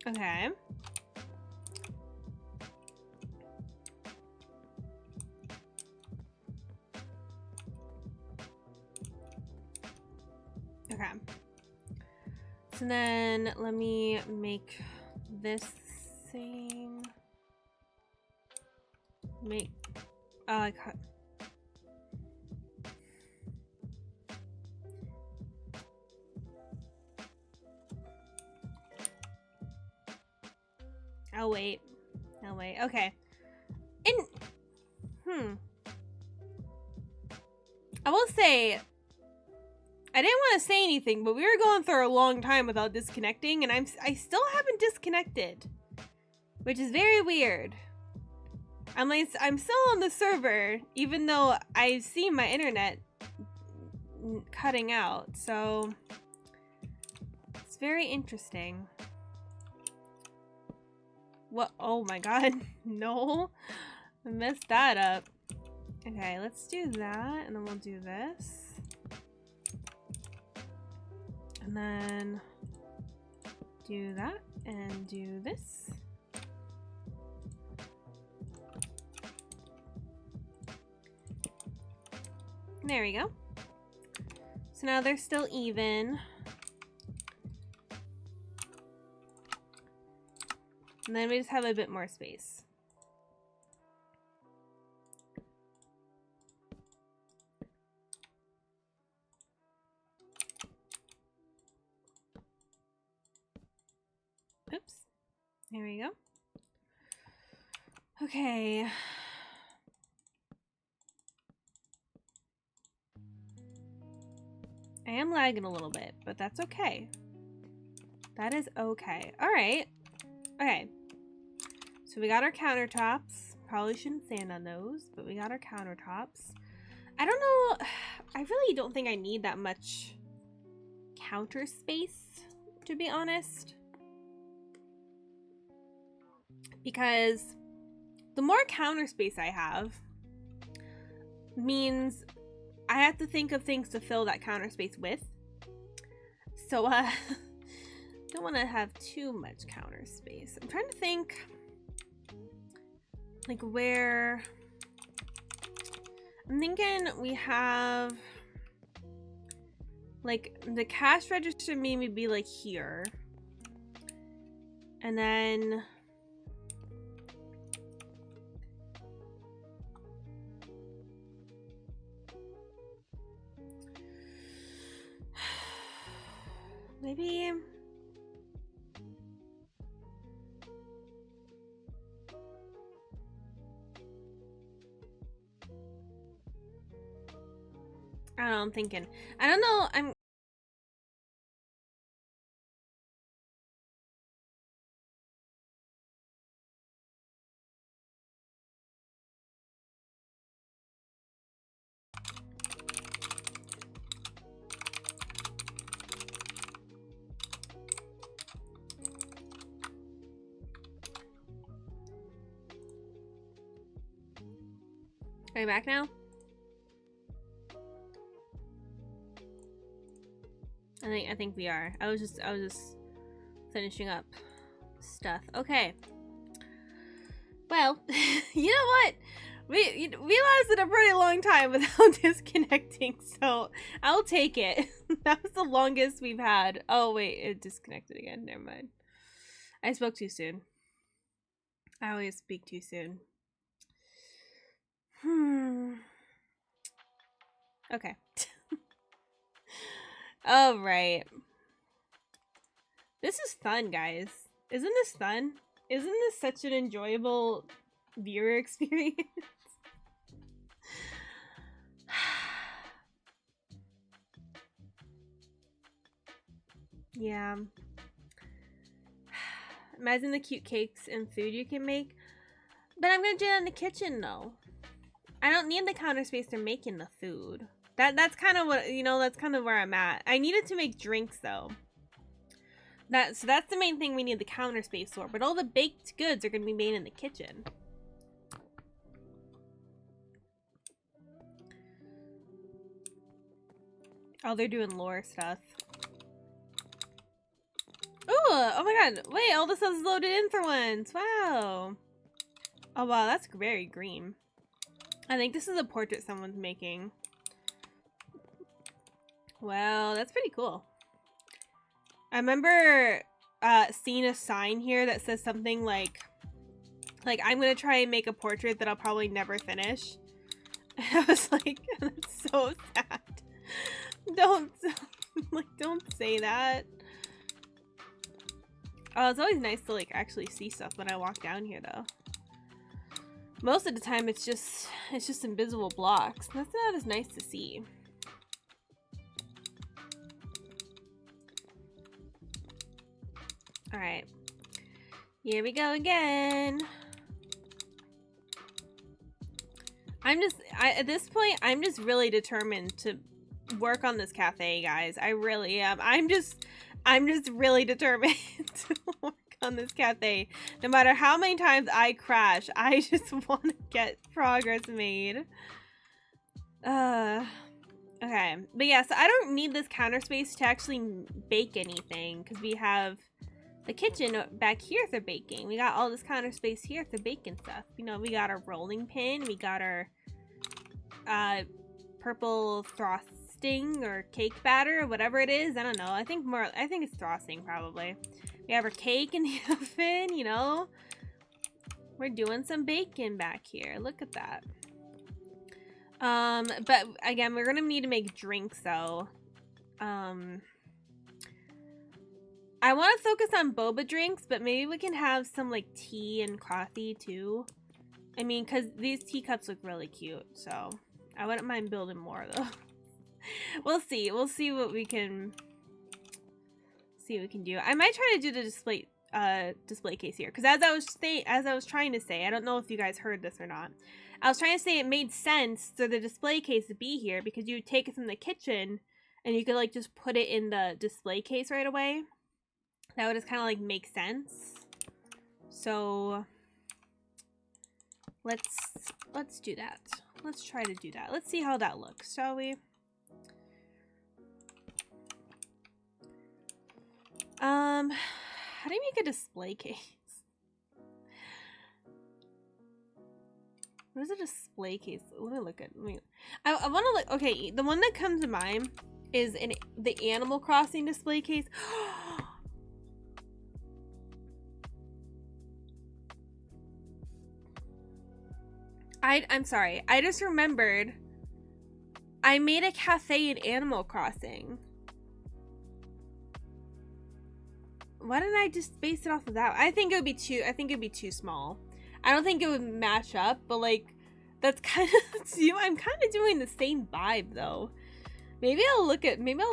Okay. Okay. So then let me make this same. Oh, I cut. I'll wait. Okay. I will say, I didn't want to say anything, but we were going through a long time without disconnecting, and I still haven't disconnected, which is very weird. I'm still on the server, even though I see my internet cutting out, so it's very interesting. What? Oh my god, no, I messed that up. Okay, let's do that, and then we'll do this. And then do that, and do this. There we go. So now they're still even. And then we just have a bit more space. Oops. There we go. Okay. I am lagging a little bit, but that's okay. That is okay. All right. Okay. So we got our countertops. Probably shouldn't stand on those, but we got our countertops. I don't know. I really don't think I need that much counter space, to be honest. Because the more counter space I have means I have to think of things to fill that counter space with. So, don't want to have too much counter space. I'm trying to think, like, where... I'm thinking we have, like, the cash register maybe be, like, here. And then... maybe... I don't know, I'm thinking. I don't know, I'm... Are you back now? I think we are. I was just finishing up stuff. Okay. Well, you know what? We lasted a pretty long time without disconnecting, so I'll take it. That was the longest we've had. Oh wait, it disconnected again. Never mind. I spoke too soon. I always speak too soon. Okay. All right. This is fun, guys. Isn't this fun? Isn't this such an enjoyable viewer experience? Yeah. Imagine the cute cakes and food you can make. But I'm gonna do that in the kitchen, though. I don't need the counter space for making the food. That's kind of what, you know, that's kind of where I'm at. I needed to make drinks, though. So that's the main thing we need the counter space for. But all the baked goods are gonna be made in the kitchen. Oh, they're doing lore stuff. Ooh, oh my god. Wait, all the stuff's loaded in for once. Wow. Oh wow, that's very green. I think this is a portrait someone's making. Well, that's pretty cool. I remember seeing a sign here that says something like I'm gonna try and make a portrait that I'll probably never finish. I was like, that's so sad. Don't say that. Oh, it's always nice to like actually see stuff when I walk down here, though. Most of the time, it's just invisible blocks. That's not as nice to see. All right, here we go again. At this point, I'm just really determined to work on this cafe, guys. I really am. I'm just really determined to work on this cafe. No matter how many times I crash, I just want to get progress made. Okay. But yeah, so I don't need this counter space to actually bake anything, because we have the kitchen back here for baking. We got all this counter space here for baking stuff. You know, we got our rolling pin, we got our purple frosting or cake batter or whatever it is. I don't know. I think it's frosting probably. We have our cake in the oven, you know. We're doing some baking back here. Look at that. But again, we're gonna need to make drinks though. I want to focus on boba drinks, but maybe we can have some like tea and coffee too. I mean, because these teacups look really cute, so I wouldn't mind building more though. We'll see. We'll see what we can do. I might try to do the display case here, because as I was trying to say, I don't know if you guys heard this or not. I was trying to say it made sense for the display case to be here, because you would take it from the kitchen and you could like just put it in the display case right away. That would just kind of like make sense. So let's do that. Let's try to do that. Let's see how that looks, shall we? How do you make a display case? What is a display case? Let me look at. I want to look. Okay, the one that comes to mind is the Animal Crossing display case. I'm sorry. I just remembered. I made a cafe in Animal Crossing. Why didn't I just base it off of that? I think it would be too small. I don't think it would match up, but like that's kind of I'm kind of doing the same vibe though. Maybe I'll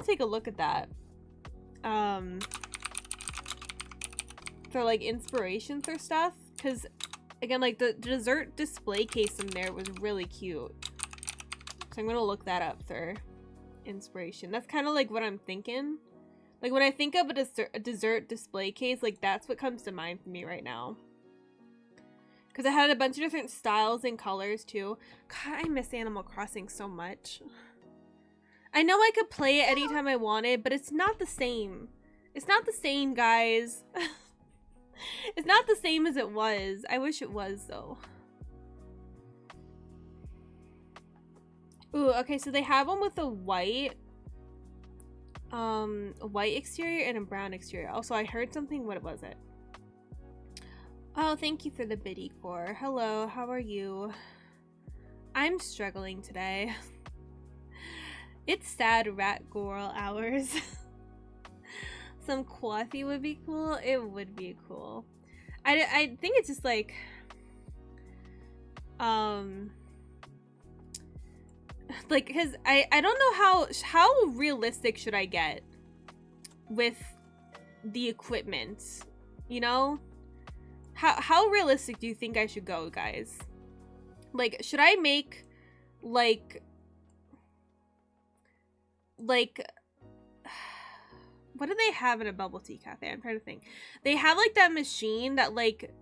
take a look at that. For like inspiration for stuff, because again, like the dessert display case in there was really cute. So I'm gonna look that up for inspiration. That's kind of like what I'm thinking. Like when I think of a dessert display case, like that's what comes to mind for me right now. Because it had a bunch of different styles and colors too. God, I miss Animal Crossing so much. I know I could play it anytime I wanted, but it's not the same. It's not the same, guys. It's not the same as it was. I wish it was, though. Ooh, okay, so they have one with a white exterior and a brown exterior. Also, I heard something. What was it? Oh, thank you for the biddy core. Hello, how are you? I'm struggling today. It's sad rat Gorl hours. Some coffee would be cool. It would be cool. I think it's just like like, because I don't know how realistic should I get with the equipment, you know? How realistic do you think I should go, guys? Like, should I make like what do they have in a bubble tea cafe? I'm trying to think. They have like that machine that like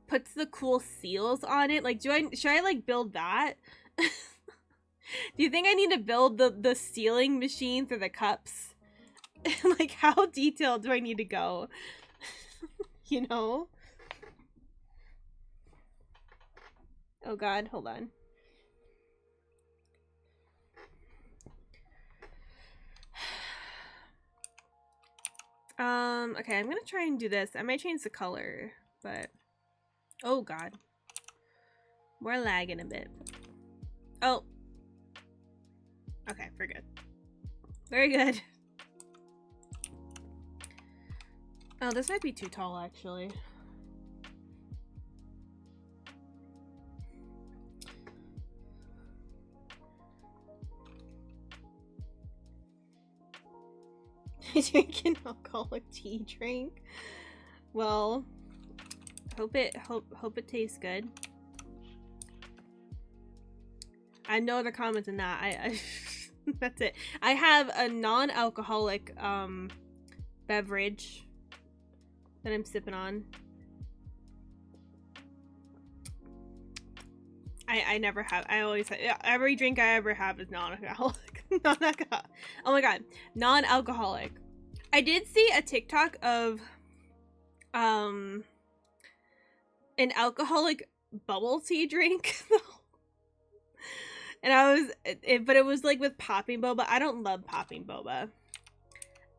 puts the cool seals on it. Like, should I like build that? Do you think I need to build the sealing machine for the cups? Like, how detailed do I need to go? You know? Oh god, hold on. Okay, I'm gonna try and do this. I might change the color, but oh god. We're lagging a bit. Oh. Okay, we're good. Very good. Oh, this might be too tall, actually. Drinking alcoholic tea drink. Well, hope it tastes good. I know the comments in that. I that's it. I have a non-alcoholic beverage that I'm sipping on. I never have. I always have, every drink I ever have is non-alcoholic. Non-alcoholic. Oh my god, non-alcoholic. I did see a TikTok of an alcoholic bubble tea drink. And I was, but it was like with popping boba. I don't love popping boba.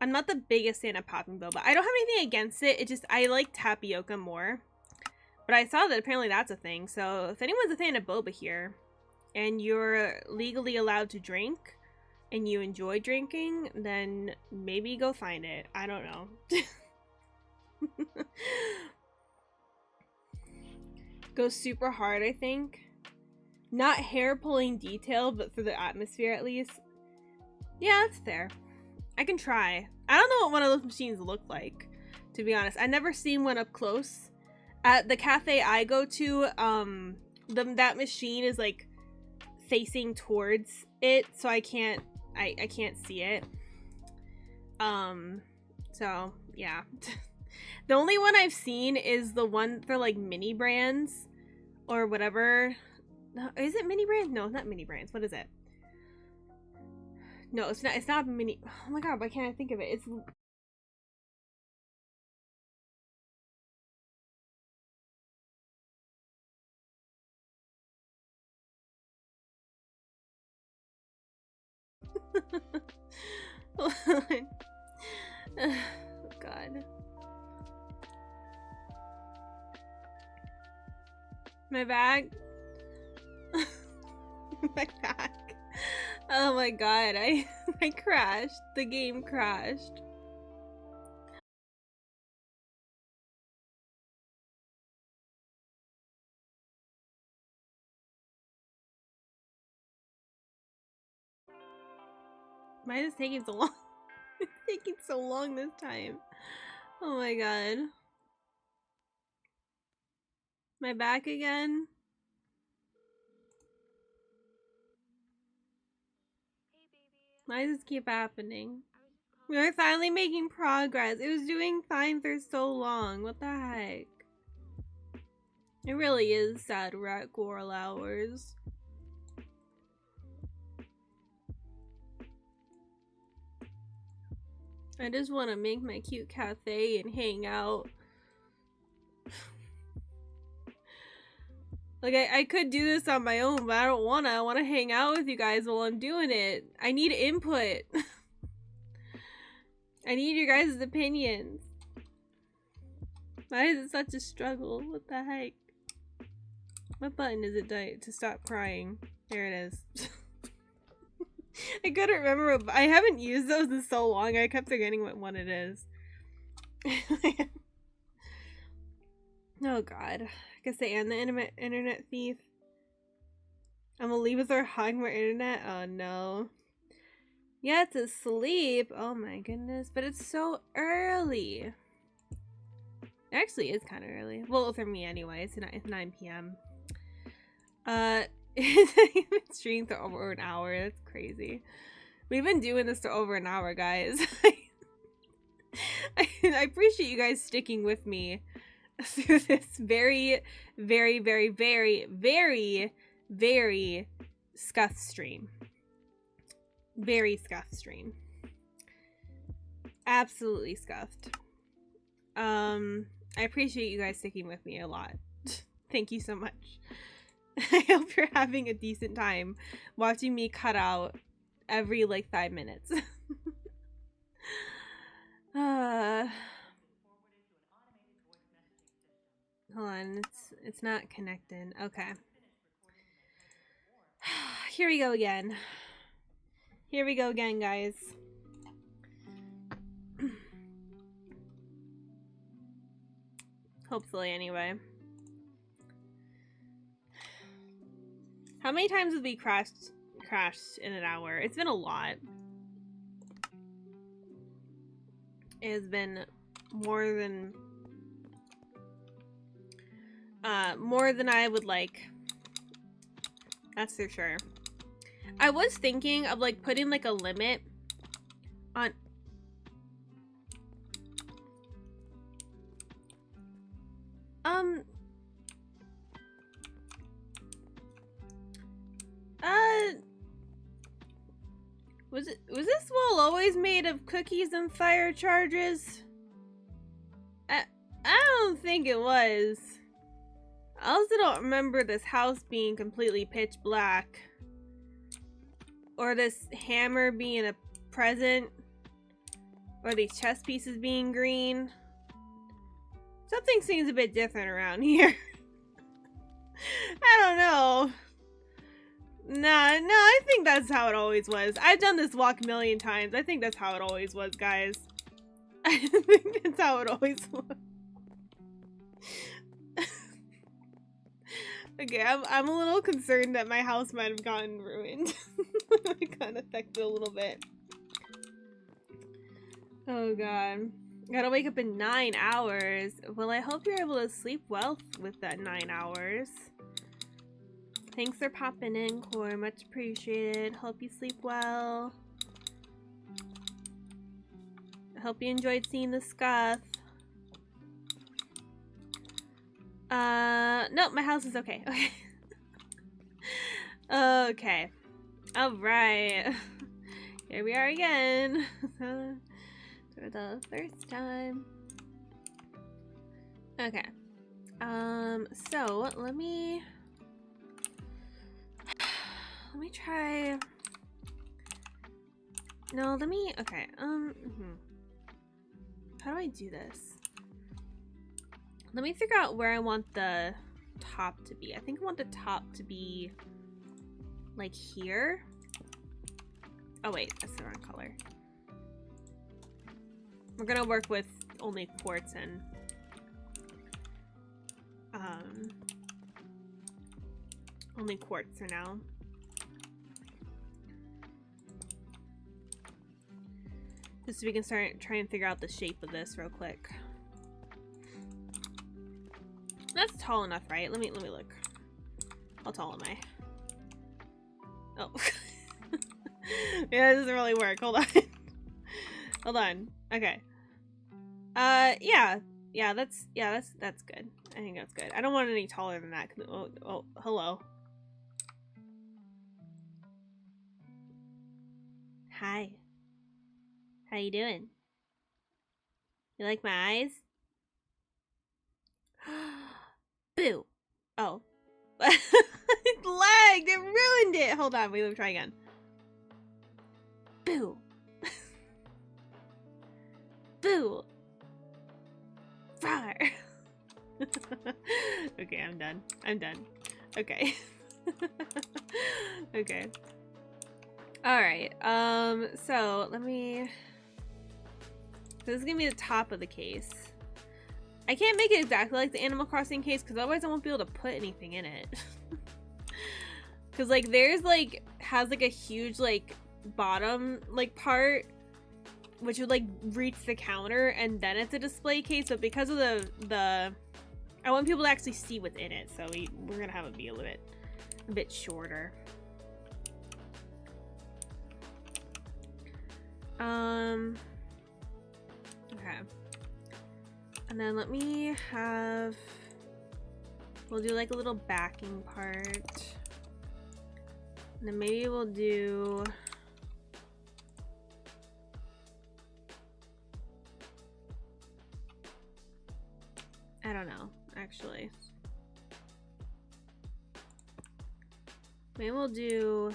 I'm not the biggest fan of popping boba. I don't have anything against it. It just, I like tapioca more. But I saw that apparently that's a thing. So if anyone's a fan of boba here and you're legally allowed to drink and you enjoy drinking, then maybe go find it. I don't know. Go super hard, I think. Not hair pulling detail, but for the atmosphere at least. Yeah, that's fair. I can try. I don't know what one of those machines look like, to be honest. I've never seen one up close. At the cafe I go to, that machine is like facing towards it, so I can't see it. So yeah. The only one I've seen is the one for like mini brands or whatever. No, is it mini brands? No, it's not mini brands. What is it? No, it's not mini. Oh my god, why can't I think of it? It's oh god. My bag. My bag. Oh my god, I crashed. The game crashed. Why is it taking so long? It's taking so long this time. Oh my god. My back again? Why does this keep happening? We are finally making progress. It was doing fine for so long. What the heck? It really is sad we're at Gorl hours. I just want to make my cute cafe and hang out. Like, I could do this on my own, but I don't wanna. I wanna hang out with you guys while I'm doing it. I need input. I need your guys' opinions. Why is it such a struggle? What the heck? What button is it to stop crying? There it is. I couldn't remember. I haven't used those in so long. I kept forgetting what one it is. Oh god. I guess they and the internet thief. I'm gonna leave us our hog more internet. Oh no. Yeah, it's asleep. Oh my goodness. But it's so early. It actually is kind of early. Well, for me anyway. It's 9 p.m. It's streamed for over an hour. That's crazy. We've been doing this for over an hour, guys. I appreciate you guys sticking with me through this very, very, very, very, very, very scuffed stream. Very scuffed stream. Absolutely scuffed. I appreciate you guys sticking with me a lot. Thank you so much. I hope you're having a decent time watching me cut out every like 5 minutes. Hold on, it's not connecting. Okay. Here we go again. Here we go again, guys. Hopefully, anyway. How many times have we crashed in an hour? It's been a lot. It has been more than I would like. That's for sure. I was thinking of like putting like a limit on was this wall always made of cookies and fire charges? I don't think it was. I also don't remember this house being completely pitch black. Or this hammer being a present. Or these chess pieces being green. Something seems a bit different around here. I don't know. No, I think that's how it always was. I've done this walk a million times. I think that's how it always was, guys. I think that's how it always was. Okay, I'm a little concerned that my house might have gotten ruined. It got affected a little bit. Oh god. Gotta wake up in 9 hours. Well, I hope you're able to sleep well with that 9 hours. Thanks for popping in, Core. Much appreciated. Hope you sleep well. I hope you enjoyed seeing the scuff. Nope, my house is okay. Okay. Okay. Alright. Here we are again. For the first time. Okay. So let me try. No, let me. Okay. How do I do this? Let me figure out where I want the top to be. I think I want the top to be like here. Oh wait, that's the wrong color. We're gonna work with only quartz and only quartz for now. Just so we can start trying to figure out the shape of this real quick. That's tall enough, right? Let me look. How tall am I? Oh. Yeah, it doesn't really work. Hold on. Hold on. Okay. Yeah. Yeah, that's good. I think that's good. I don't want any taller than that. Oh, hello. Hi. How you doing? You like my eyes? Boo. Oh. It lagged. It ruined it. Hold on. Wait, let me try again. Boo. Boo. Rawr. Okay, I'm done. I'm done. Okay. Okay. Alright, so let me... This is gonna be the top of the case. I can't make it exactly like the Animal Crossing case because otherwise I won't be able to put anything in it. Because, like, there's, like, has, like, a huge, like, bottom, like, part which would, like, reach the counter and then it's a display case, but because of the I want people to actually see what's in it, so we're gonna have it be a bit shorter. Okay. And then let me have, we'll do like a little backing part. And then maybe we'll do, I don't know, actually. Maybe we'll do,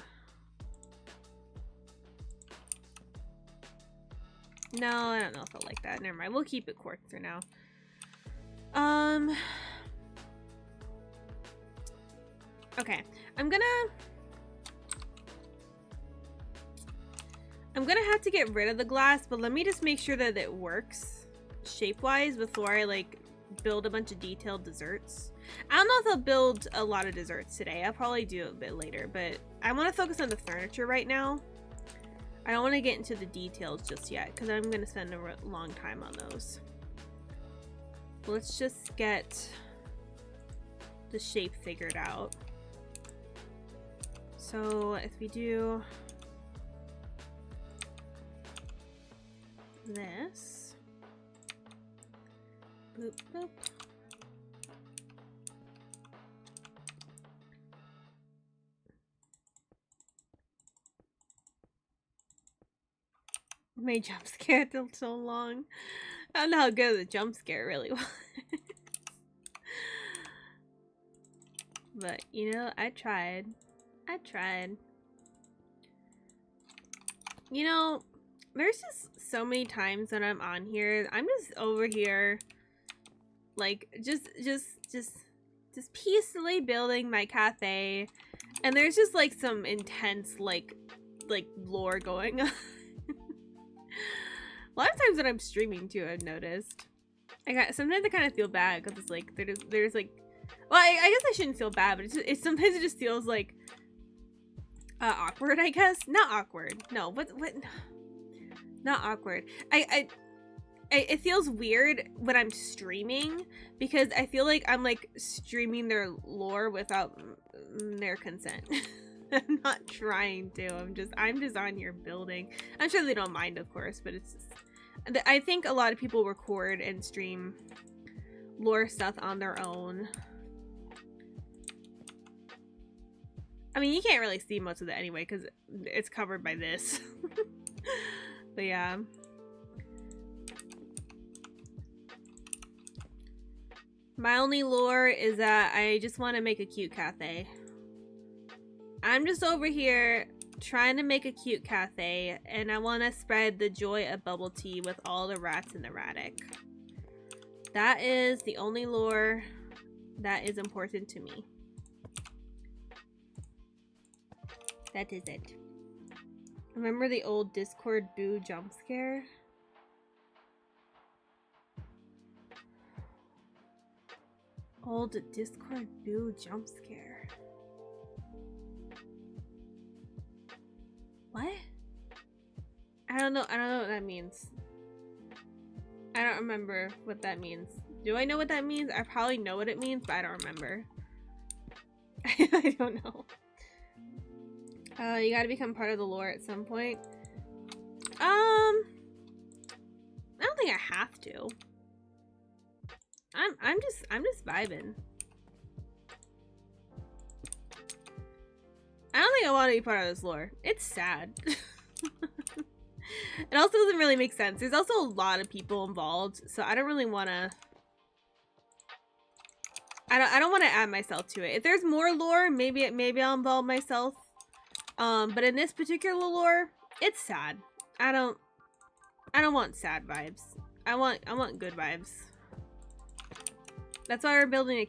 no, I don't know if I like that. Never mind. We'll keep it quartz for now. Okay. I'm gonna have to get rid of the glass, but let me just make sure that it works shape-wise before I, like, build a bunch of detailed desserts. I don't know if I'll build a lot of desserts today. I'll probably do it a bit later, but I want to focus on the furniture right now. I don't want to get into the details just yet because I'm going to spend a long time on those. Let's just get the shape figured out. So if we do this, boop, boop. My jump scare took so long. I don't know how good the jump scare really was. But, you know, I tried. I tried. You know, there's just so many times when I'm on here, I'm just over here, like, just peacefully building my cafe, and there's just, like, some intense, like lore going on. A lot of times when I'm streaming too, I've noticed. Sometimes I kind of feel bad because it's like there's like, well, I guess I shouldn't feel bad, but sometimes it just feels like awkward. I guess not awkward. No, what? Not awkward. It feels weird when I'm streaming because I feel like I'm like streaming their lore without their consent. I'm not trying to. I'm just on here building. I'm sure they don't mind, of course, but it's just, I think a lot of people record and stream lore stuff on their own. I mean, you can't really see most of it anyway because it's covered by this. But yeah. My only lore is that I just want to make a cute cafe. I'm just over here trying to make a cute cafe, and I want to spread the joy of bubble tea with all the rats in the attic. That is the only lore that is important to me. That is it. Remember the old Discord boo jump scare? Old Discord boo jump scare. What? I don't know what that means. I don't remember what that means. Do I know what that means? I probably know what it means, but I don't remember. I don't know. You gotta become part of the lore at some point. I don't think I have to. I'm just vibing. I don't think I want to be part of this lore. It's sad. It also doesn't really make sense. There's also a lot of people involved, so I don't really want to. I don't want to add myself to it. If there's more lore, maybe I'll involve myself. But in this particular lore, it's sad. I don't want sad vibes. I want good vibes. That's why we're building a.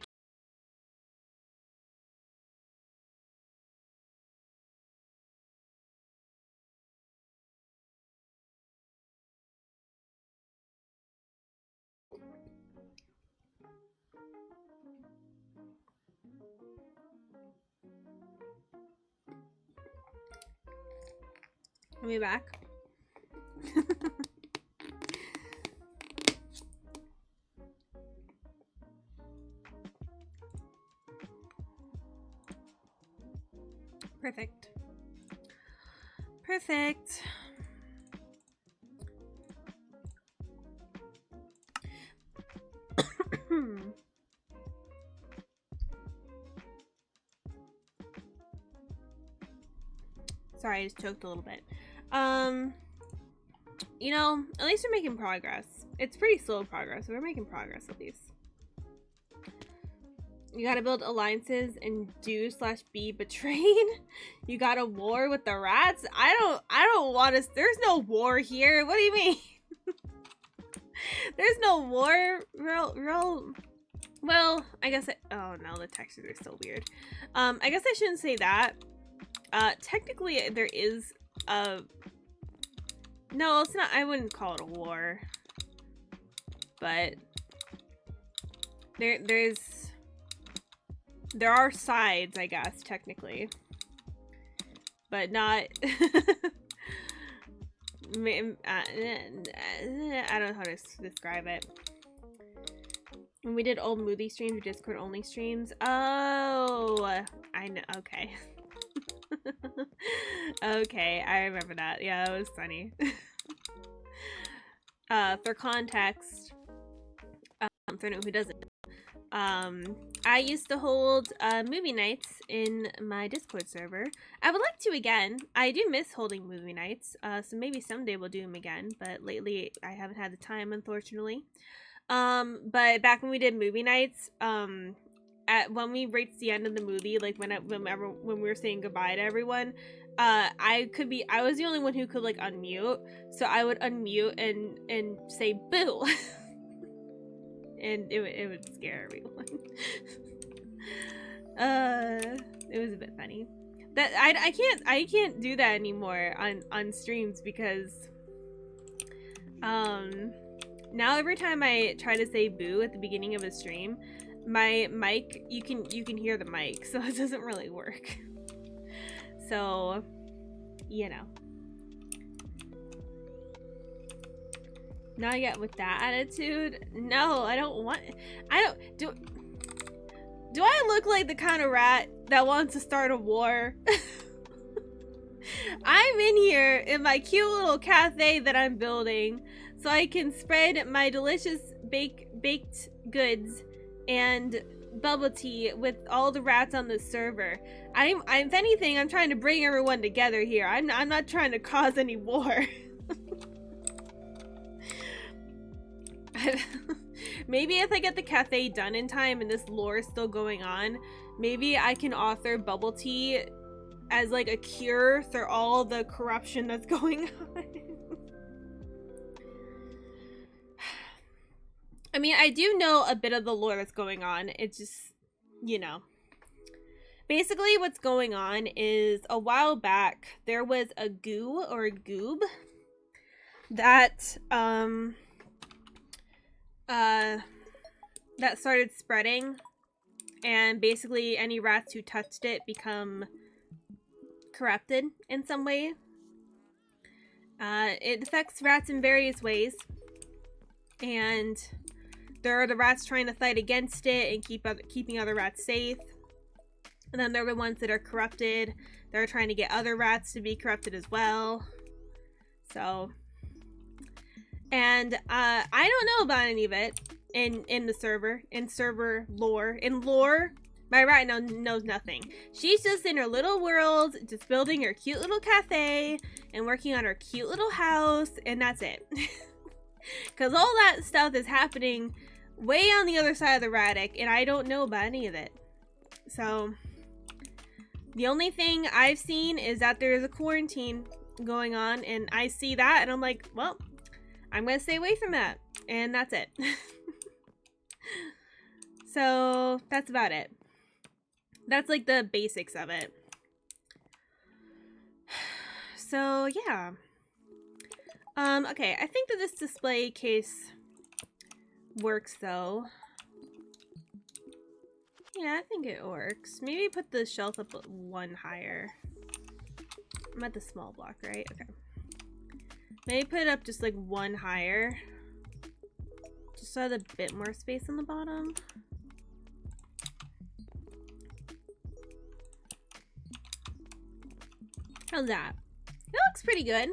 Let me back. Perfect. Perfect. Sorry, I just choked a little bit. You know, at least we're making progress. It's pretty slow progress, but we're making progress at least. You gotta build alliances and do/be betrayed. You got a war with the rats. I don't want to. There's no war here. What do you mean? There's no war. Real. Well, I guess. Oh no, the textures are still weird. I guess I shouldn't say that. Technically, there is a. No, it's not. I wouldn't call it a war. But there are sides, I guess, technically, but not. I don't know how to describe it. When we did old movie streams or Discord only streams. Oh, I know. Okay. Okay, I remember that. Yeah, that was funny. For context, for anyone who doesn't know, I used to hold movie nights in my Discord server. I would like to again. I do miss holding movie nights, so maybe someday we'll do them again, but lately I haven't had the time, unfortunately. But back when we did movie nights, when we reached the end of the movie, like when we were saying goodbye to everyone, I was the only one who could like unmute, so I would unmute and say boo. And it would scare everyone. It was a bit funny. That I can't do that anymore on streams because now every time I try to say boo at the beginning of a stream, my mic, you can hear the mic, so it doesn't really work. So, you know. Not yet with that attitude. No, I don't want. Do I look like the kind of rat that wants to start a war? I'm in here in my cute little cafe that I'm building so I can spread my delicious baked goods and bubble tea with all the rats on the server. If anything, I'm trying to bring everyone together here. I'm not trying to cause any war. Maybe if I get the cafe done in time and this lore is still going on, maybe I can author bubble tea as like a cure for all the corruption that's going on. I mean, I do know a bit of the lore that's going on. It's just, you know. Basically, what's going on is a while back, there was a goo or a goob that, that started spreading, and basically any rats who touched it become corrupted in some way. It affects rats in various ways, and there are the rats trying to fight against it and keeping other rats safe, and then there are the ones that are corrupted that are trying to get other rats to be corrupted as well. So, and I don't know about any of it. in the server, in server lore. In lore, my rat now knows nothing. She's just in her little world, just building her cute little cafe and working on her cute little house, and that's it. Because all that stuff is happening way on the other side of the Raddick, and I don't know about any of it. So, the only thing I've seen is that there's a quarantine going on, and I see that, and I'm like, well, I'm gonna stay away from that. And that's it. So, that's about it. That's like the basics of it. So, yeah. Okay, I think that this display case works though. Yeah, I think it works. Maybe put the shelf up one higher. I'm at the small block, right? Okay. Maybe put it up just like one higher. Just so I have a bit more space on the bottom. How's that? It looks pretty good.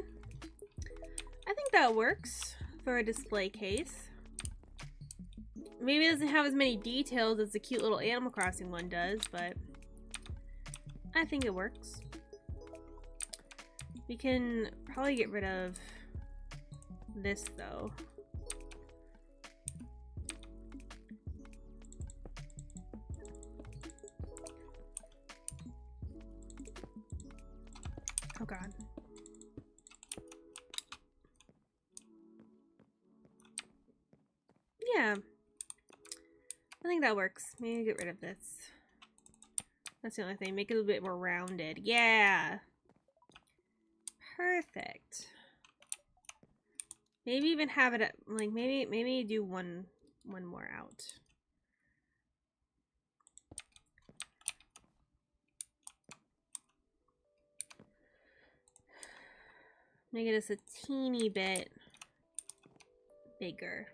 I think that works for a display case. Maybe it doesn't have as many details as the cute little Animal Crossing one does, but I think it works. We can probably get rid of this though. Oh god. Yeah. I think that works. Maybe get rid of this. That's the only thing. Make it a little bit more rounded. Yeah. Perfect. Maybe even have it at, like, maybe do one more out. Make it just a teeny bit bigger.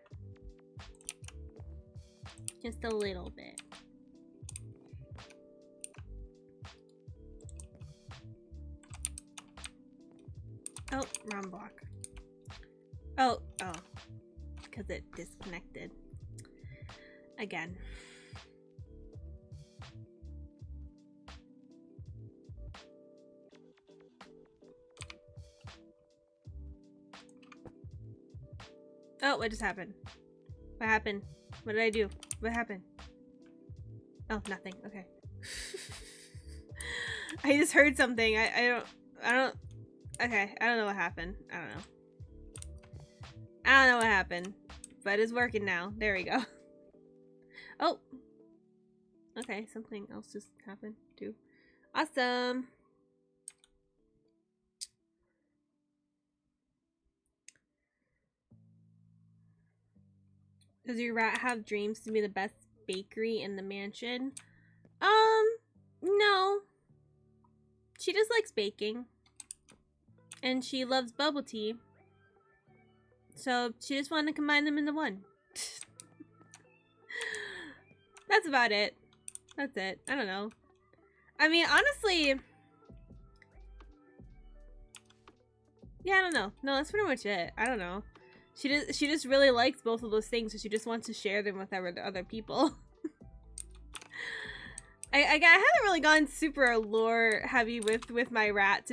Just a little bit. Oh, wrong block. Oh, because it disconnected. Again. Oh, what just happened? What happened? What did I do? What happened? Oh, nothing. Okay. I just heard something. I don't. Okay, I don't know what happened. I don't know what happened. But it's working now. There we go. Oh. Okay, something else just happened too. Awesome. Does your rat have dreams to be the best bakery in the mansion? No. She just likes baking. And she loves bubble tea. So she just wanted to combine them into one. That's about it. That's it. I don't know. I mean, honestly... Yeah, I don't know. No, that's pretty much it. I don't know. She just really likes both of those things, so she just wants to share them with other people. I haven't really gone super lore heavy with my rat.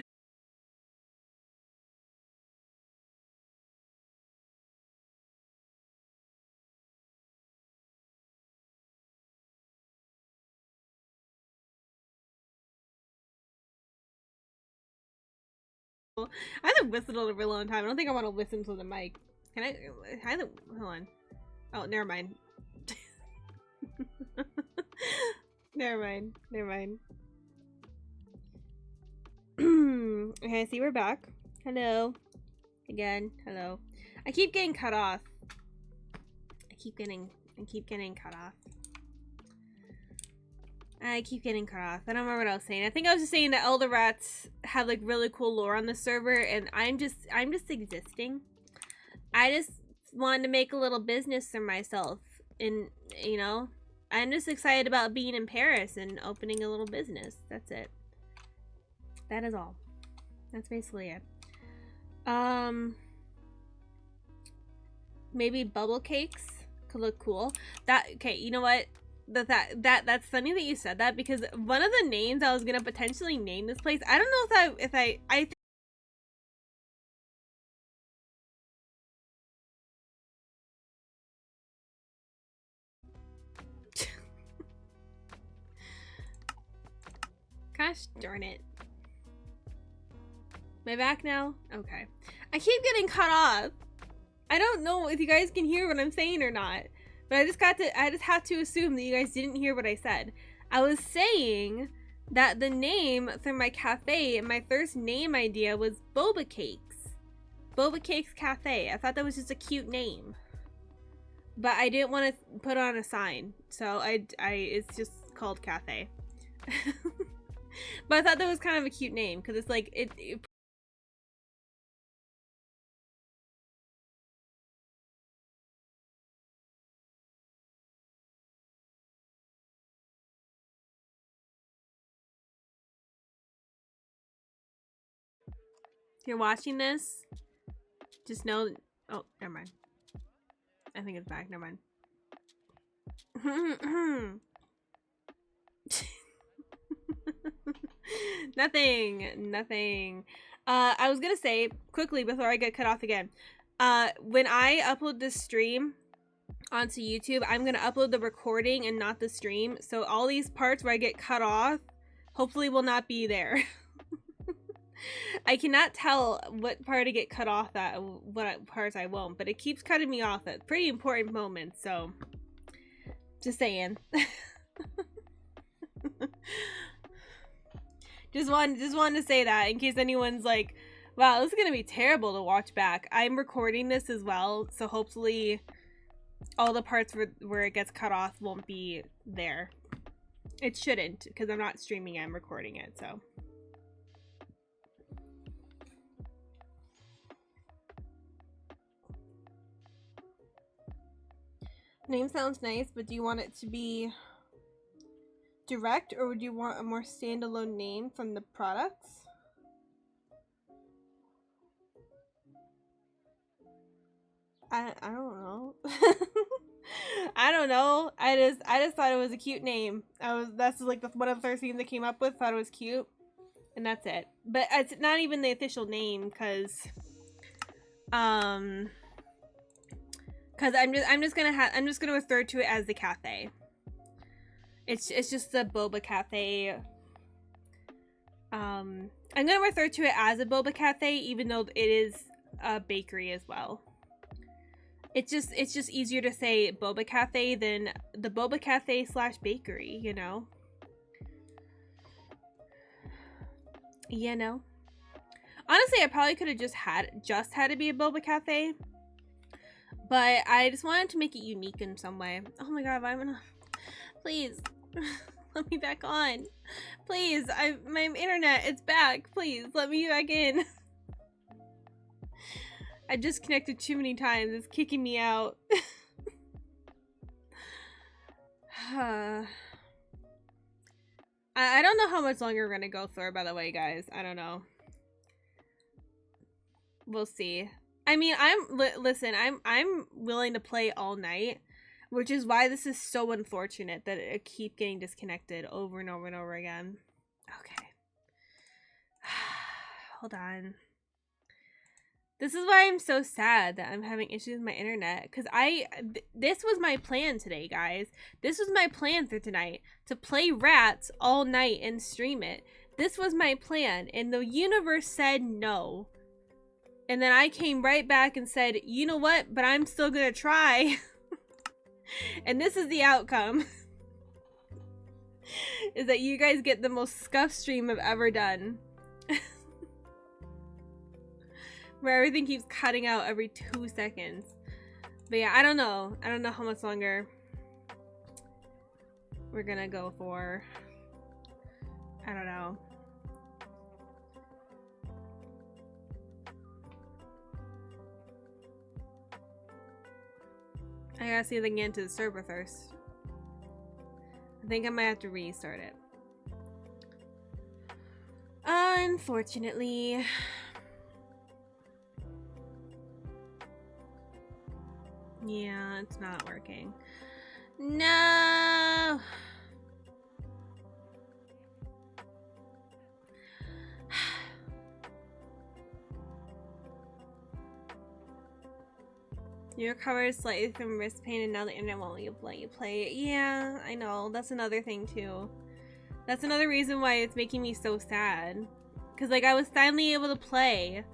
I haven't whistled in a real long time. I don't think I want to listen to the mic. Can I haven't, hold on. Oh, never mind. Never mind. Okay, see, we're back. Hello. Again, hello. I keep getting cut off. I keep getting cut off. I don't remember what I was saying. I think I was just saying that Elder Rats have like really cool lore on the server, and I'm just existing. I just wanted to make a little business for myself, and you know, I'm just excited about being in Paris and opening a little business. That's it. That is all. That's basically it. Maybe bubble cakes could look cool. Okay, you know what? That's funny that you said that, because one of the names I was gonna potentially name this place, I don't know if I gosh darn it. Am I back now? Okay. I keep getting cut off. I don't know if you guys can hear what I'm saying or not, but I just have to assume that you guys didn't hear what I said. I was saying that the name for my cafe, my first name idea was Boba Cakes. Boba Cakes Cafe. I thought that was just a cute name. But I didn't want to put on a sign, so it's just called Cafe. But I thought that was kind of a cute name, because it's like, if you're watching this, just know, oh, never mind. I think it's back, never mind. Nothing. I was gonna say, quickly, before I get cut off again, when I upload this stream onto YouTube, I'm gonna upload the recording and not the stream, so all these parts where I get cut off, hopefully will not be there. I cannot tell what part I get cut off at, what parts I won't, but it keeps cutting me off at pretty important moments, so just saying. just wanted to say that in case anyone's like, wow, this is gonna be terrible to watch back. I'm recording this as well, so hopefully all the parts where it gets cut off won't be there. It shouldn't, because I'm not streaming, I'm recording it, so. Name sounds nice, but do you want it to be direct, or would you want a more standalone name from the products? I don't know. I don't know. I just thought it was a cute name. That's like one of the first things I came up with. Thought it was cute, and that's it. But it's not even the official name, because I'm just gonna refer to it as the cafe. It's just the Boba Cafe. I'm gonna refer to it as a Boba Cafe, even though it is a bakery as well. It's just easier to say Boba Cafe than the Boba Cafe / bakery, you know? You know? Honestly, I probably could have just had it be a Boba Cafe, but I just wanted to make it unique in some way. Oh my god, I'm gonna... Please, let me back on. Please, my internet, it's back. Please, let me back in. I disconnected too many times. It's kicking me out. I don't know how much longer we're gonna go for, by the way, guys. I don't know. We'll see. I mean, listen, I'm willing to play all night, which is why this is so unfortunate that it keep getting disconnected over and over and over again. Okay. Hold on. This is why I'm so sad that I'm having issues with my internet, because this was my plan today, guys. This was my plan for tonight, to play Rats all night and stream it. This was my plan, and the universe said no. And then I came right back and said, you know what, but I'm still gonna try. And this is the outcome. Is that you guys get the most scuffed stream I've ever done. Where everything keeps cutting out every 2 seconds. But yeah, I don't know how much longer we're gonna go for. I don't know. I gotta see if I can get into the server first. I think I might have to restart it. Unfortunately. Yeah, it's not working. No! You recovered slightly from wrist pain and now the internet won't let you play. Yeah, I know. That's another thing too. That's another reason why it's making me so sad. Cause like I was finally able to play.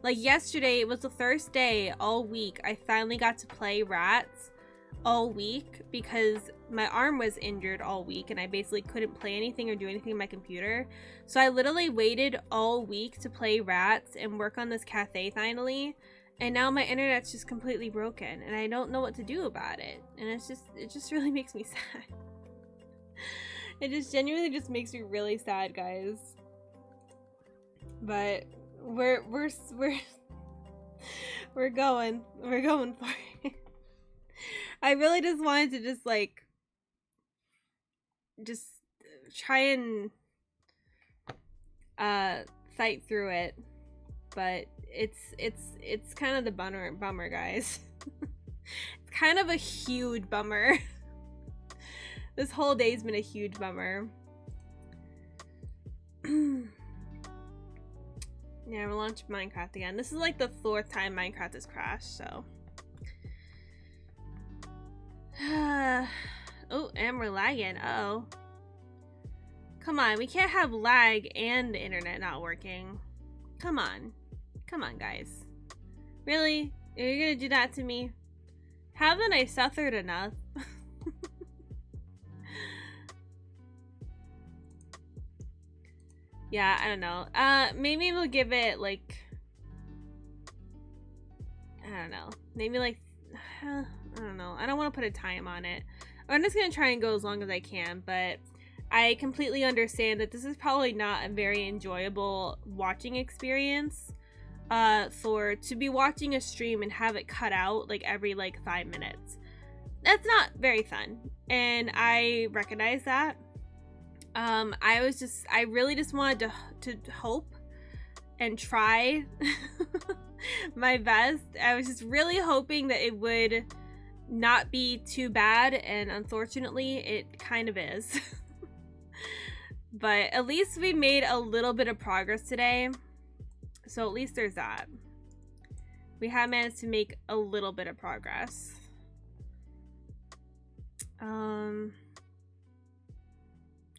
Like yesterday, it was the first day all week I finally got to play Rats all week because my arm was injured all week and I basically couldn't play anything or do anything on my computer. So I literally waited all week to play Rats and work on this cafe finally. And now my internet's just completely broken and I don't know what to do about it. And it just really makes me sad. It just genuinely just makes me really sad, guys. But we're going for it. I really just wanted to just try and fight through it, but it's kind of the bummer, guys. It's kind of a huge bummer. This whole day's been a huge bummer. Yeah, we'll launch Minecraft again. This is like the 4th time Minecraft has crashed, so. Oh, and we're lagging. Uh-oh. Come on, we can't have lag and the internet not working. Come on. Come on, guys. Really? Are you gonna do that to me? Haven't I suffered enough? Yeah, I don't know. Maybe we'll give it like, I don't know. Maybe like, I don't know. I don't want to put a time on it. I'm just gonna try and go as long as I can, but I completely understand that this is probably not a very enjoyable watching experience. To be watching a stream and have it cut out like every like 5 minutes. That's not very fun, and I recognize that. I really just wanted to hope and try my best. I was just really hoping that it would not be too bad, and unfortunately it kind of is. But at least we made a little bit of progress today, so at least there's that. We have managed to make a little bit of progress.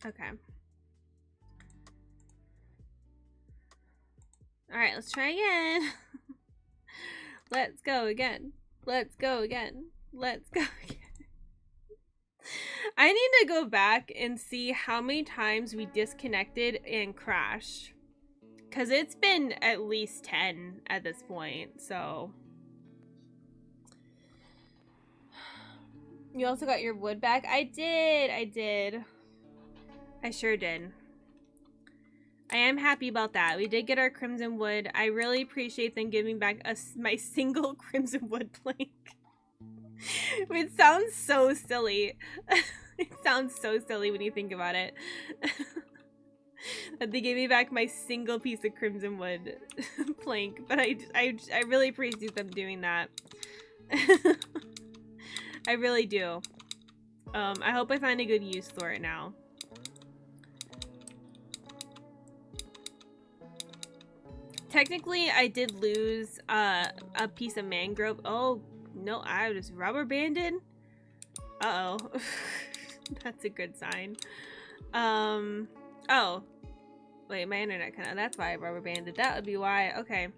Okay. Alright, let's try again. Let's go again. Let's go again. Let's go again. I need to go back and see how many times we disconnected and crashed. Because it's been at least 10 at this point, so. You also got your wood back? I did. I sure did. I am happy about that. We did get our crimson wood. I really appreciate them giving back my single crimson wood plank. It sounds so silly. It sounds so silly when you think about it. That they gave me back my single piece of crimson wood plank, but I really appreciate them doing that. I really do. I hope I find a good use for it now. Technically, I did lose a piece of mangrove. Oh, no, I was rubber banded. Uh-oh. That's a good sign. Oh. Wait, my internet kind of, that's why I rubber banded. That would be why. Okay.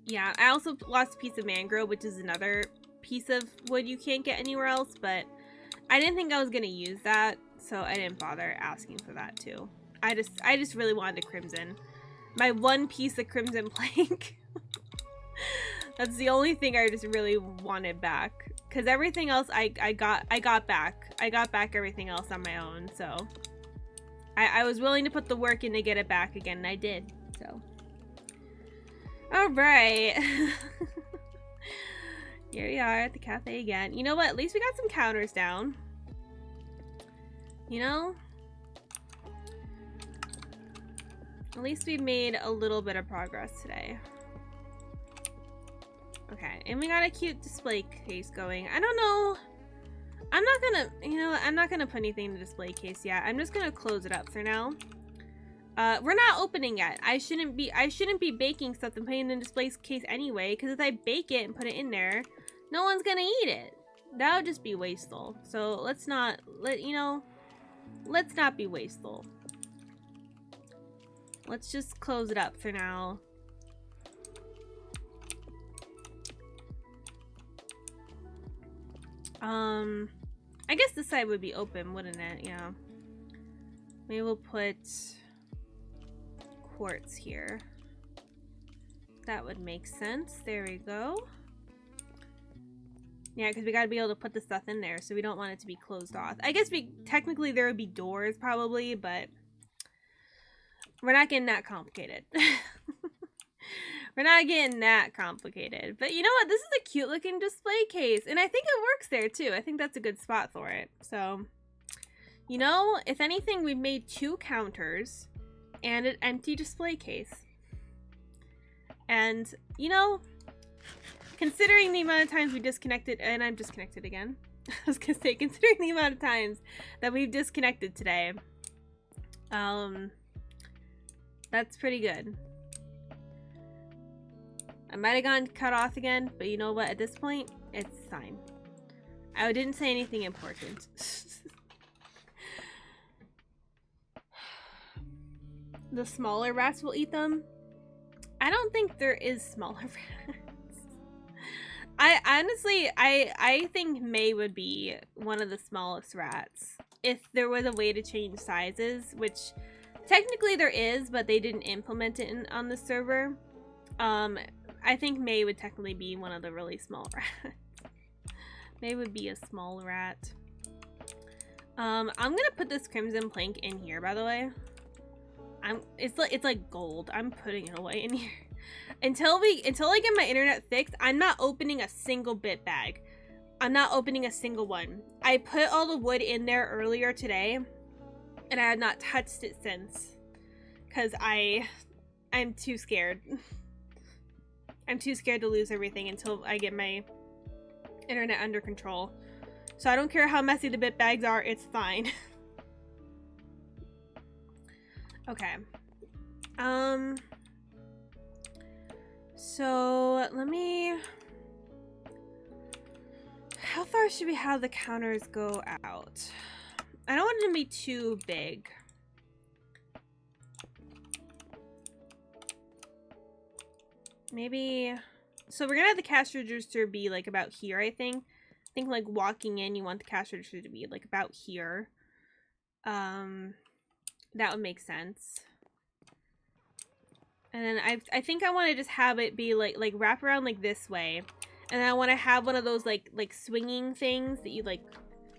Yeah, I also lost a piece of mangrove, which is another piece of wood you can't get anywhere else, but I didn't think I was gonna use that, so I didn't bother asking for that too. I just really wanted a crimson. My one piece of crimson plank. That's the only thing I just really wanted back. Cause everything else I got back. I got back everything else on my own, so I was willing to put the work in to get it back again, and I did. So alright. Here we are at the cafe again. You know what? At least we got some counters down. You know? At least we made a little bit of progress today. Okay, and we got a cute display case going. I don't know. I'm not gonna, you know, I'm not gonna put anything in the display case yet. I'm just gonna close it up for now. We're not opening yet. I shouldn't be baking stuff and putting it in the display case anyway, because if I bake it and put it in there, no one's gonna eat it. That would just be wasteful. So let's not be wasteful. Let's just close it up for now. I guess this side would be open, wouldn't it? Yeah. Maybe we'll put quartz here. That would make sense. There we go. Yeah, because we gotta be able to put the stuff in there, so we don't want it to be closed off. I guess technically there would be doors probably, but we're not getting that complicated. We're not getting that complicated. But you know what? This is a cute looking display case. And I think it works there too. I think that's a good spot for it. So, you know, if anything, we've made 2 counters and an empty display case. And, you know, considering the amount of times we disconnected, and I'm disconnected again. I was gonna say, considering the amount of times that we've disconnected today, that's pretty good. I might have gotten cut off again, but you know what? At this point, it's fine. I didn't say anything important. The smaller rats will eat them. I don't think there is smaller rats. I honestly, I think May would be one of the smallest rats if there was a way to change sizes, which technically there is, but they didn't implement it on the server. I think May would technically be one of the really small rats. May would be a small rat. I'm gonna put this crimson plank in here, by the way. It's like gold. I'm putting it away in here. Until I get my internet fixed, I'm not opening a single bit bag. I'm not opening a single one. I put all the wood in there earlier today, and I have not touched it since. Cause I'm too scared. I'm too scared to lose everything until I get my internet under control. So I don't care how messy the bit bags are, it's fine. Okay. So let me... How far should we have the counters go out? I don't want it to be too big. Maybe, so we're gonna have the cash register be like about here, I think. I think like walking in, you want the cash register to be like about here. That would make sense. And then I think I want to just have it be like wrap around like this way. And then I want to have one of those like swinging things that you like,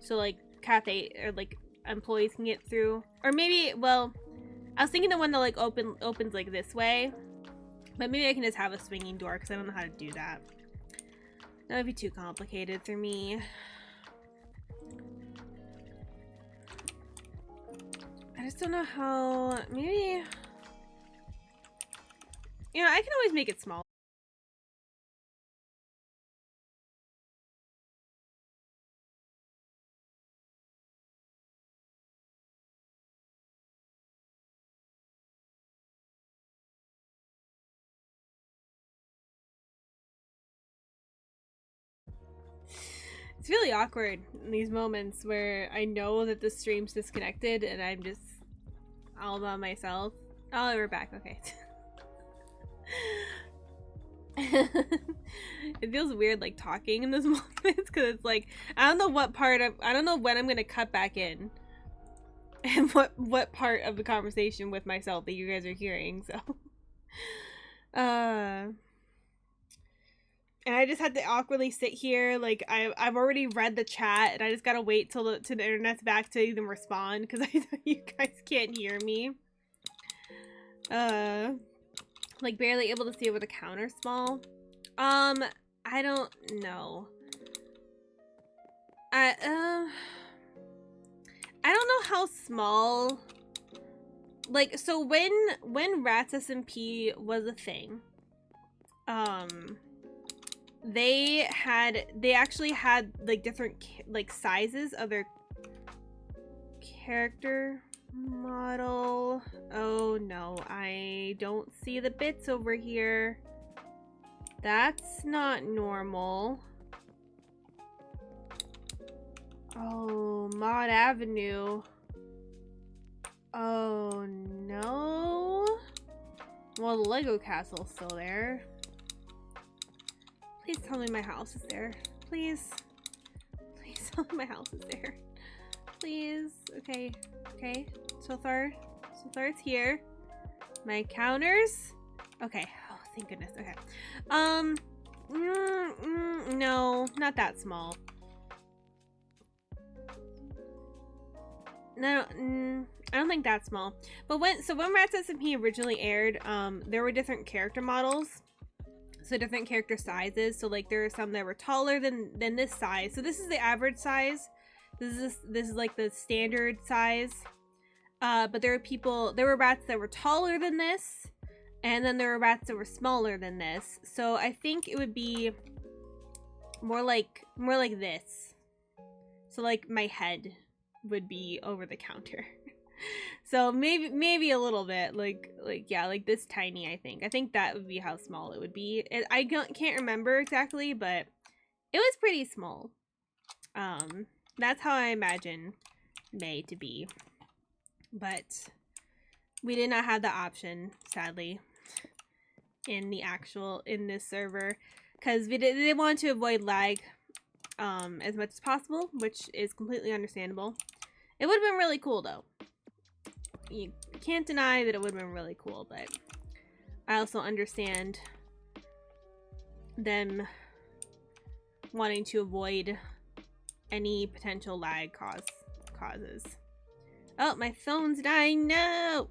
so like cafe or like employees can get through. Or maybe, well, I was thinking the one that like opens like this way. But maybe I can just have a swinging door because I don't know how to do that. That would be too complicated for me. I just don't know how... Maybe... You know, I can always make it small. It's really awkward in these moments where I know that the stream's disconnected and I'm just all by myself. Oh, we're back. Okay. It feels weird like talking in those moments because it's like I don't know what part of I don't know when I'm gonna cut back in and what part of the conversation with myself that you guys are hearing. So and I just had to awkwardly sit here like I've already read the chat and I just gotta wait till the internet's back to even respond because I know you guys can't hear me. Like barely able to see over the counter small. I don't know. I don't know how small. Like, so when Rats SMP was a thing, they actually had like different like sizes of their character model. Oh no, I don't see the bits over here. That's not normal. Oh, Mod Avenue. Oh no. Well, the Lego castle's still there. Please tell me my house is there. Please. Please tell me my house is there. Please. Okay. Okay. So far it's here. My counters. Okay. Oh, thank goodness. Okay. No, not that small. No, I don't think that's small. But when Rats SMP originally aired, there were different character models. So different character sizes. So like there are some that were taller than this size. So this is the average size. This is like the standard size. But there were rats that were taller than this, and then there were rats that were smaller than this. So I think it would be more like this. So like my head would be over the counter. So maybe a little bit like yeah, like this tiny. I think that would be how small it would be. I can't remember exactly, but it was pretty small. That's how I imagine May to be, but we did not have the option, sadly, in this server, because they wanted to avoid lag as much as possible, which is completely understandable. It would have been really cool though. You can't deny that it would have been really cool, but I also understand them wanting to avoid any potential lag causes. Oh, my phone's dying. No!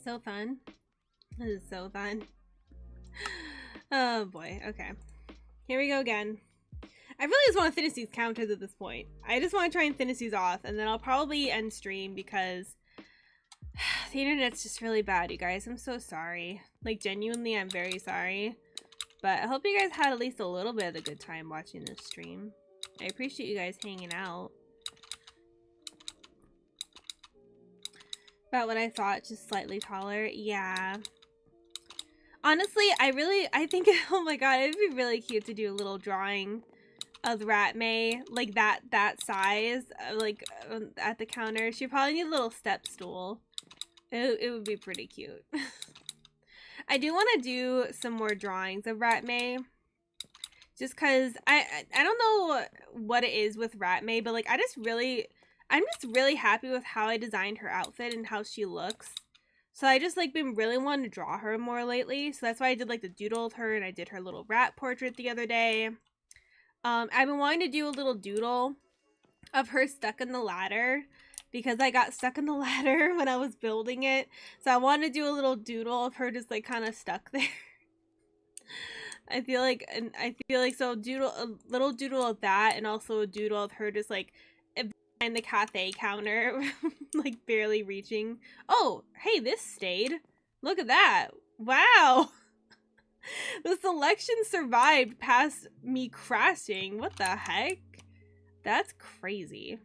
So fun. This is so fun. Oh boy, okay. Here we go again. I really just want to finish these counters at this point. I just want to try and finish these off, and then I'll probably end stream because the internet's just really bad, you guys. I'm so sorry. Like, genuinely, I'm very sorry. But I hope you guys had at least a little bit of a good time watching this stream. I appreciate you guys hanging out. About what I thought, just slightly taller. Yeah. Honestly, I think, oh my god, it'd be really cute to do a little drawing of Rat May, like that size, like at the counter. She'd probably need a little step stool. It would be pretty cute. I do want to do some more drawings of Rat May, just because I don't know what it is with Rat May, but like I'm just really happy with how I designed her outfit and how she looks. So I just like been really wanting to draw her more lately. So that's why I did like the doodle of her, and I did her little rat portrait the other day. I've been wanting to do a little doodle of her stuck in the ladder because I got stuck in the ladder when I was building it. So I wanted to do a little doodle of her just like kind of stuck there. I feel like so a little doodle of that, and also a doodle of her just like behind the cafe counter, like barely reaching. Oh, hey, this stayed. Look at that. Wow. The selection survived past me crashing. What the heck? That's crazy.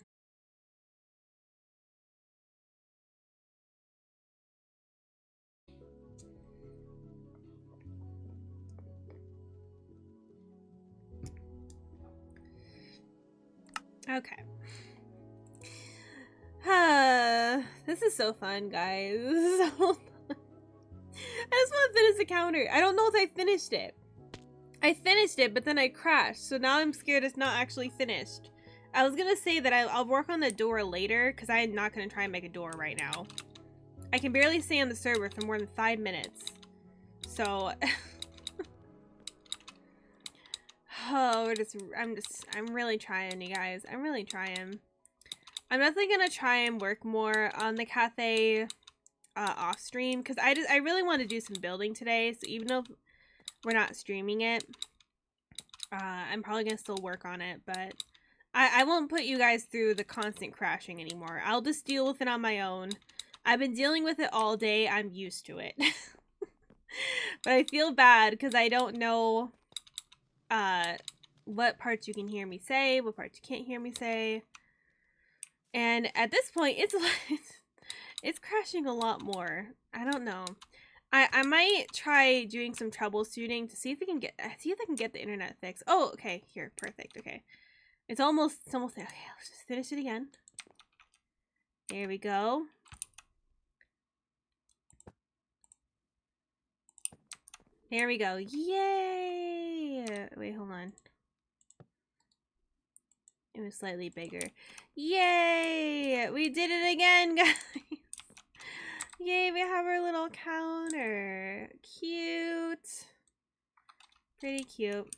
Okay. This is so fun, guys. This is so fun. I just want to finish the counter. I don't know if I finished it. I finished it, but then I crashed. So now I'm scared it's not actually finished. I was going to say that I'll work on the door later, because I'm not going to try and make a door right now. I can barely stay on the server for more than 5 minutes. So... oh, I'm really trying, you guys. I'm really trying. I'm definitely gonna try and work more on the cafe off stream, because I really want to do some building today. So even though we're not streaming it. I'm probably gonna still work on it, but I won't put you guys through the constant crashing anymore. I'll just deal with it on my own. I've been dealing with it all day. I'm used to it. But I feel bad because I don't know what parts you can hear me say, what parts you can't hear me say. And at this point, it's crashing a lot more. I don't know. I might try doing some troubleshooting to see if I can get the internet fixed. Oh, okay. Here, perfect. Okay. It's almost there. Okay, let's just finish it again. There we go. There we go. Yay! Wait, hold on. It was slightly bigger. Yay! We did it again, guys! Yay, we have our little counter. Cute. Pretty cute.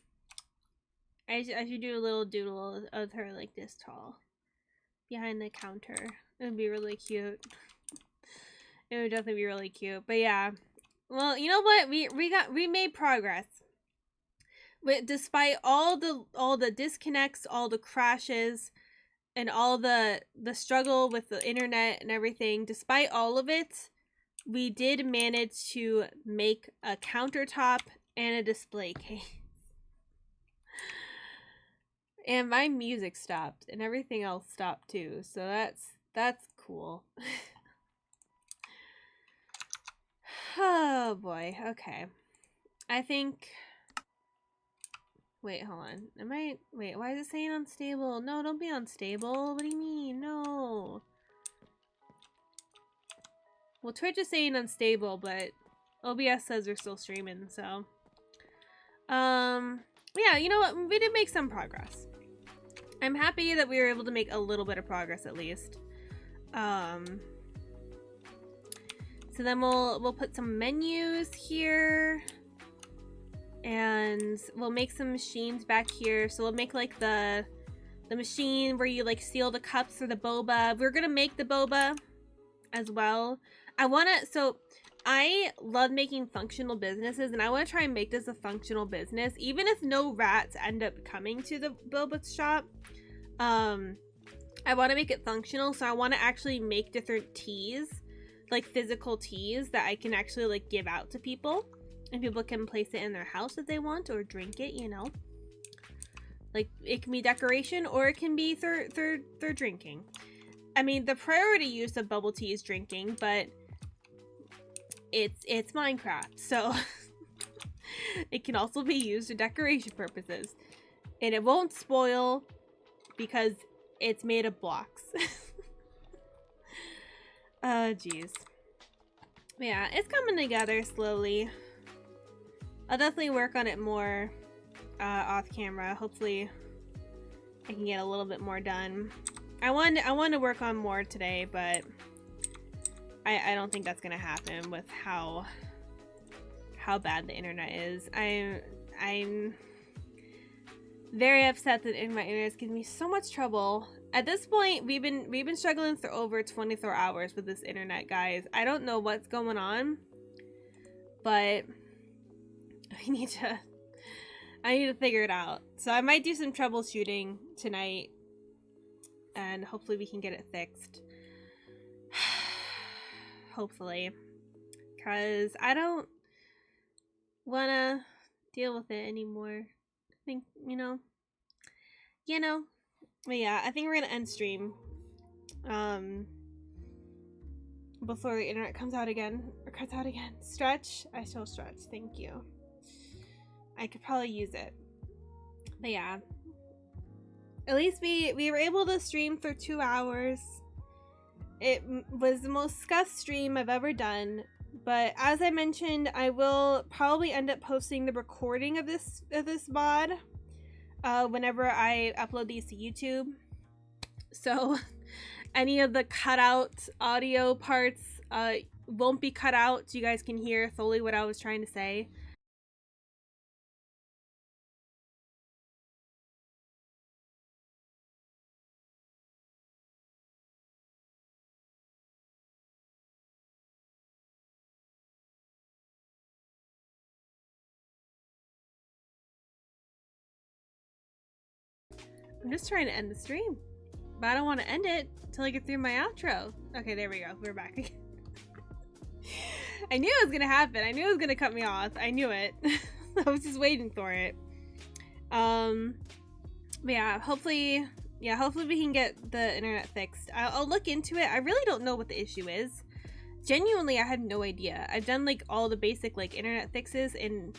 I should do a little doodle of her like this tall. Behind the counter. It would be really cute. It would definitely be really cute. But yeah. Well, you know what? We made progress. Despite all the disconnects, all the crashes, and all the struggle with the internet and everything, despite all of it, we did manage to make a countertop and a display case. And my music stopped and everything else stopped too. So that's cool. Oh boy. Okay. I think wait, hold on. Wait, why is it saying unstable? No, don't be unstable. What do you mean? No. Well, Twitch is saying unstable, but OBS says we're still streaming, so. Yeah, you know what? We did make some progress. I'm happy that we were able to make a little bit of progress at least. So then we'll put some menus here. And we'll make some machines back here. So we'll make like the machine where you like seal the cups for the boba. We're gonna make the boba as well. So I love making functional businesses, and I want to try and make this a functional business, even if no rats end up coming to the boba shop. I want to make it functional, so I want to actually make different teas, like physical teas that I can actually like give out to people, and people can place it in their house if they want, or drink it, you know. Like, it can be decoration, or it can be third drinking. I mean, the priority use of bubble tea is drinking, but it's Minecraft, so it can also be used for decoration purposes. And it won't spoil because it's made of blocks. Oh, jeez. Yeah, it's coming together slowly. I'll definitely work on it more off camera. Hopefully I can get a little bit more done. I want to work on more today, but I don't think that's gonna happen with how bad the internet is. I'm very upset that my internet is giving me so much trouble. At this point, we've been struggling for over 24 hours with this internet, guys. I don't know what's going on, but I need to figure it out. So I might do some troubleshooting tonight, and hopefully we can get it fixed. Hopefully, because I don't want to deal with it anymore. I think, you know. But yeah, I think we're gonna end stream before the internet comes out again, or cuts out again. Stretch? I still stretch, thank you. I could probably use it. But yeah, at least we were able to stream for 2 hours. It was the most scuffed stream I've ever done, but as I mentioned, I will probably end up posting the recording of this VOD whenever I upload these to YouTube. So any of the cut out audio parts won't be cut out. You guys can hear fully what I was trying to say. I'm just trying to end the stream, but I don't want to end it till I get through my outro. Okay, there we go. We're back again. I knew it was gonna happen. I knew it was gonna cut me off. I knew it. I was just waiting for it. But yeah, hopefully we can get the internet fixed. I'll look into it. I really don't know what the issue is. Genuinely, I had no idea. I've done like all the basic like internet fixes, and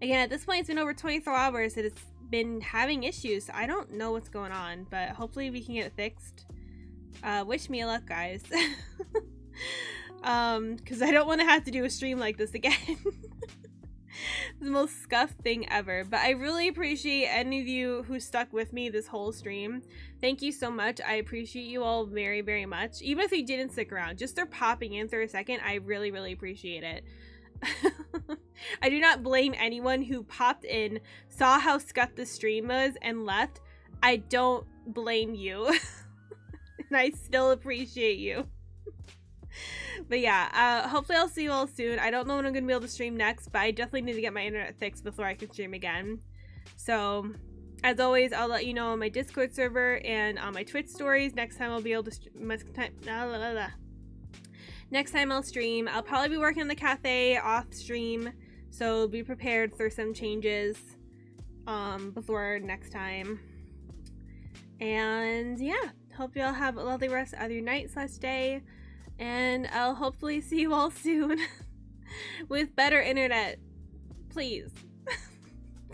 again, at this point, it's been over 24 hours that it's been having issues. So I don't know what's going on, but hopefully we can get it fixed. Wish me luck, guys. Because I don't want to have to do a stream like this again. The most scuffed thing ever. But I really appreciate any of you who stuck with me this whole stream. Thank you so much. I appreciate you all very, very much. Even if you didn't stick around, just for popping in for a second, I really, really appreciate it. I do not blame anyone who popped in, saw how scuffed the stream was, and left. I don't blame you. And I still appreciate you. But yeah, hopefully I'll see you all soon. I don't know when I'm going to be able to stream next, but I definitely need to get my internet fixed before I can stream again. So, as always, I'll let you know on my Discord server and on my Twitch stories. Next time I'll be able to next time I'll stream. I'll probably be working on the cafe off stream, so be prepared for some changes before next time. And yeah, hope you all have a lovely rest of your night / day. And I'll hopefully see you all soon with better internet. Please.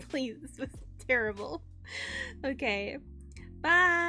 Please, this was terrible. Okay. Bye.